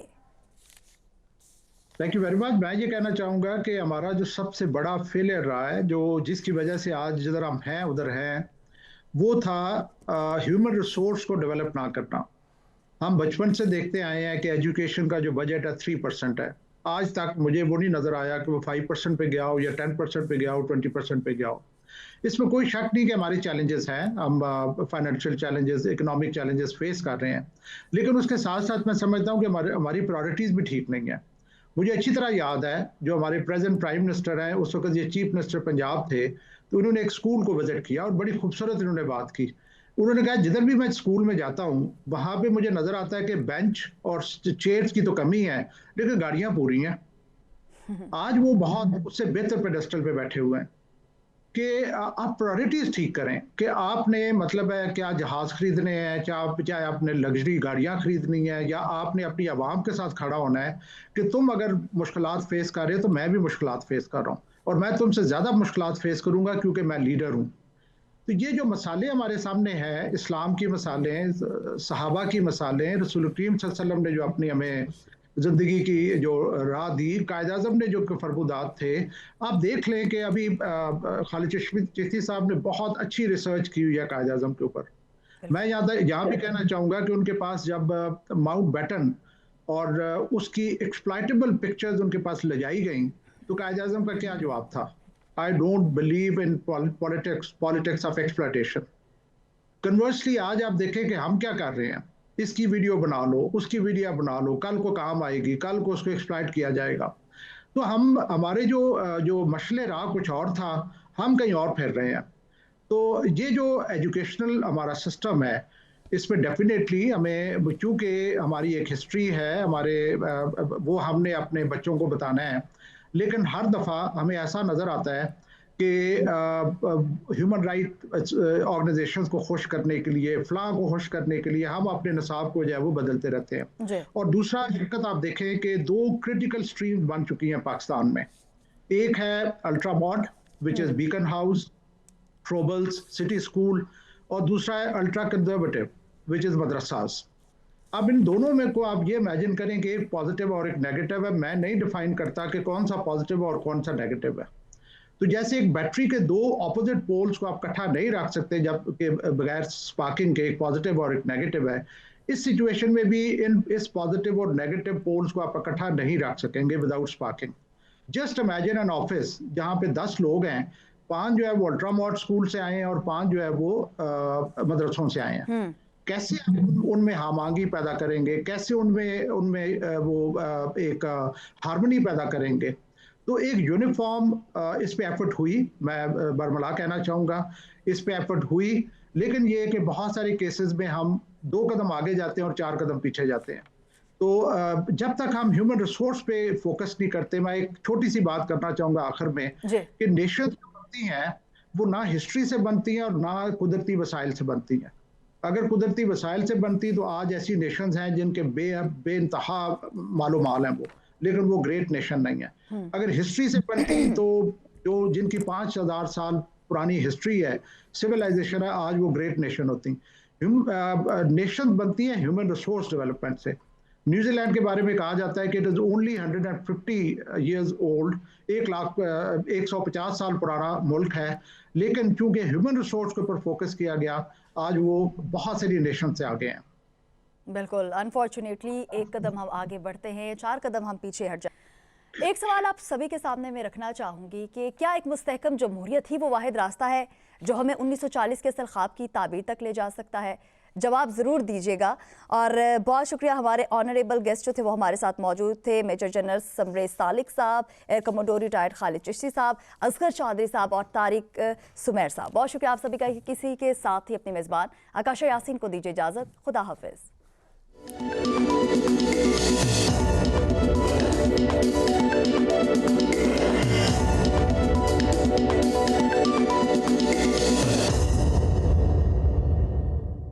Thank you very much. मैं ये कहना चाहूँगा कि हमारा जो सबसे बड़ा फेलियर रहा है, जो जिसकी वजह से आज जिधर हम हैं उधर हैं, वो था ह्यूमन रिसोर्स को डेवलप ना करना। हम बचपन से देखते आए हैं कि एजुकेशन का जो बजट है 3% है। आज तक मुझे वो नहीं नज़र आया कि वो 5% पे गया हो या 10% पे गया हो, 20% पे गया हो। इसमें कोई शक नहीं कि हमारे चैलेंजेस हैं, हम financial challenges, economic challenges face कर रहे हैं, लेकिन उसके साथ साथ मैं समझता हूँ कि हमारी प्रायोरिटीज़ भी ठीक नहीं है। मुझे अच्छी तरह याद है, जो हमारे प्रेजेंट प्राइम मिनिस्टर हैं, उस वक्त ये चीफ मिनिस्टर पंजाब थे, तो उन्होंने एक स्कूल को विजिट किया और बड़ी खूबसूरत उन्होंने बात की। उन्होंने कहा जिधर भी मैं स्कूल में जाता हूँ वहाँ पे मुझे नज़र आता है कि बेंच और चेयर्स की तो कमी है, लेकिन गाड़ियाँ पूरी हैं। आज वो बहुत उससे बेहतर पेडेस्टल पे बैठे हुए हैं कि आप प्रायोरिटीज़ ठीक करें कि आपने मतलब है क्या जहाज़ खरीदने हैं, चाहे आपने लग्जरी गाड़ियाँ खरीदनी है, या आपने अपनी आवाम के साथ खड़ा होना है कि तुम अगर मुश्किलात फेस कर रहे हो तो मैं भी मुश्किलात फेस कर रहा हूँ और मैं तुमसे ज़्यादा मुश्किलात फेस करूँगा क्योंकि मैं लीडर हूँ। तो ये जो मसाले हमारे सामने हैं, इस्लाम की मसालें, सहाबा की मसालें, रसूल करीम सल्लल्लाहु अलैहि वसल्लम ने जो अपनी हमें ज़िंदगी की जो राह दी, कायद-ए-आज़म ने जो फरमात थे, आप देख लें कि अभी खालिद चिश्ती साहब ने बहुत अच्छी रिसर्च की हुई है कायद-ए-आज़म के ऊपर। मैं यहाँ भी कहना चाहूँगा कि उनके पास जब माउंट बैटन और उसकी एक्सप्लॉइटेबल पिक्चर्स उनके पास ले जाई गई, तो कायद-ए-आज़म का क्या जवाब था? I don't believe in politics of exploitation. Conversely, आज आप देखें कि हम क्या कर रहे हैं, इसकी वीडियो बना लो, उसकी वीडियो बना लो, कल को काम आएगी, कल को उसको एक्सप्लॉइट किया जाएगा। तो हमारे जो मसले रहा कुछ और था, हम कहीं और फिर रहे हैं। तो ये जो एजुकेशनल हमारा सिस्टम है, इसमें डेफिनेटली हमें, क्योंकि हमारी एक हिस्ट्री है, वो हमने अपने बच्चों को बताना है, लेकिन हर दफ़ा हमें ऐसा नज़र आता है कि ह्यूमन राइट ऑर्गेनाइजेशंस को खुश करने के लिए, फलाह को खुश करने के लिए हम अपने निसाब को जो है वो बदलते रहते हैं। और दूसरा हकीकत आप देखें कि 2 क्रिटिकल स्ट्रीम बन चुकी हैं पाकिस्तान में। एक है ultra mod which is Beaconhouse, ट्रोबल्स, सिटी स्कूल, और दूसरा है अल्ट्रा कंजर्वेटिव विच इज़ मदरसास। अब इन दोनों में को आप ये इमेजिन करें कि एक पॉजिटिव और एक नेगेटिव है। मैं नहीं डिफाइन करता कि कौन सा पॉजिटिव और कौन सा नेगेटिव है। तो जैसे एक बैटरी के 2 ऑपोजिट पोल्स को आप इकट्ठा नहीं रख सकते जब के बगैर स्पार्किंग के, एक पॉजिटिव और एक नेगेटिव है, इस सिचुएशन में भी इस पॉजिटिव और नेगेटिव पोल्स को आप इकट्ठा नहीं रख सकेंगे without sparking. Just imagine an office जहाँ पे 10 लोग हैं, 5 जो है वो अल्ट्रा मॉड स्कूल से आए हैं और 5 जो है वो मदरसों से आए हैं। कैसे उनमें हामांगी पैदा करेंगे, कैसे उनमें वो एक हार्मनी पैदा करेंगे? तो एक यूनिफॉर्म इस पे एफर्ट हुई, मैं बरमला कहना चाहूँगा, इस पे एफर्ट हुई, लेकिन ये कि बहुत सारे केसेस में हम 2 कदम आगे जाते हैं और 4 कदम पीछे जाते हैं। तो जब तक हम ह्यूमन रिसोर्स पे फोकस नहीं करते, मैं एक छोटी सी बात करना चाहूँगा आखिर में कि नेशन जो बनती हैं वो ना हिस्ट्री से बनती हैं और ना कुदरती वसाइल से बनती हैं। अगर कुदरती वसाइल से बनती तो आज ऐसी नेशंस हैं जिनके बेइंतहा मालो माल हैं वो, लेकिन वो ग्रेट नेशन नहीं है। अगर हिस्ट्री से बनती तो जो जिनकी 5000 साल पुरानी हिस्ट्री है, सिविलाइजेशन है, आज वो ग्रेट नेशन होती। नेशन बनती है ह्यूमन रिसोर्स डेवलपमेंट से। न्यूजीलैंड के बारे में कहा जाता है कि it is only 150 years old, 150 साल पुराना मुल्क है, लेकिन चूंकि ह्यूमन रिसोर्स के ऊपर फोकस किया गया, आज वो बहुत सारी नेशन से आगे हैं। बिल्कुल, अनफॉर्चुनेटली एक कदम हम आगे बढ़ते हैं, 4 कदम हम पीछे हट जाए। एक सवाल आप सभी के सामने मैं रखना चाहूँगी कि क्या एक मुस्तहकम जमहूरियत ही वो वाहिद रास्ता है जो हमें 1940 के असल ख्वाब की ताबीर तक ले जा सकता है? जवाब ज़रूर दीजिएगा। और बहुत शुक्रिया, हमारे ऑनरेबल गेस्ट जो थे वो हमारे साथ मौजूद थे, मेजर जनरल समरेज सालिक साहब, air commodore retired Khalid Chishti साहब, असगर चौधरी साहब और तारिक सुमेर साहब। बहुत शुक्रिया आप सभी का। किसी के साथ ही अपनी मेज़बान आकाशा यासीन को दीजिए इजाज़त। खुदा हाफिज़।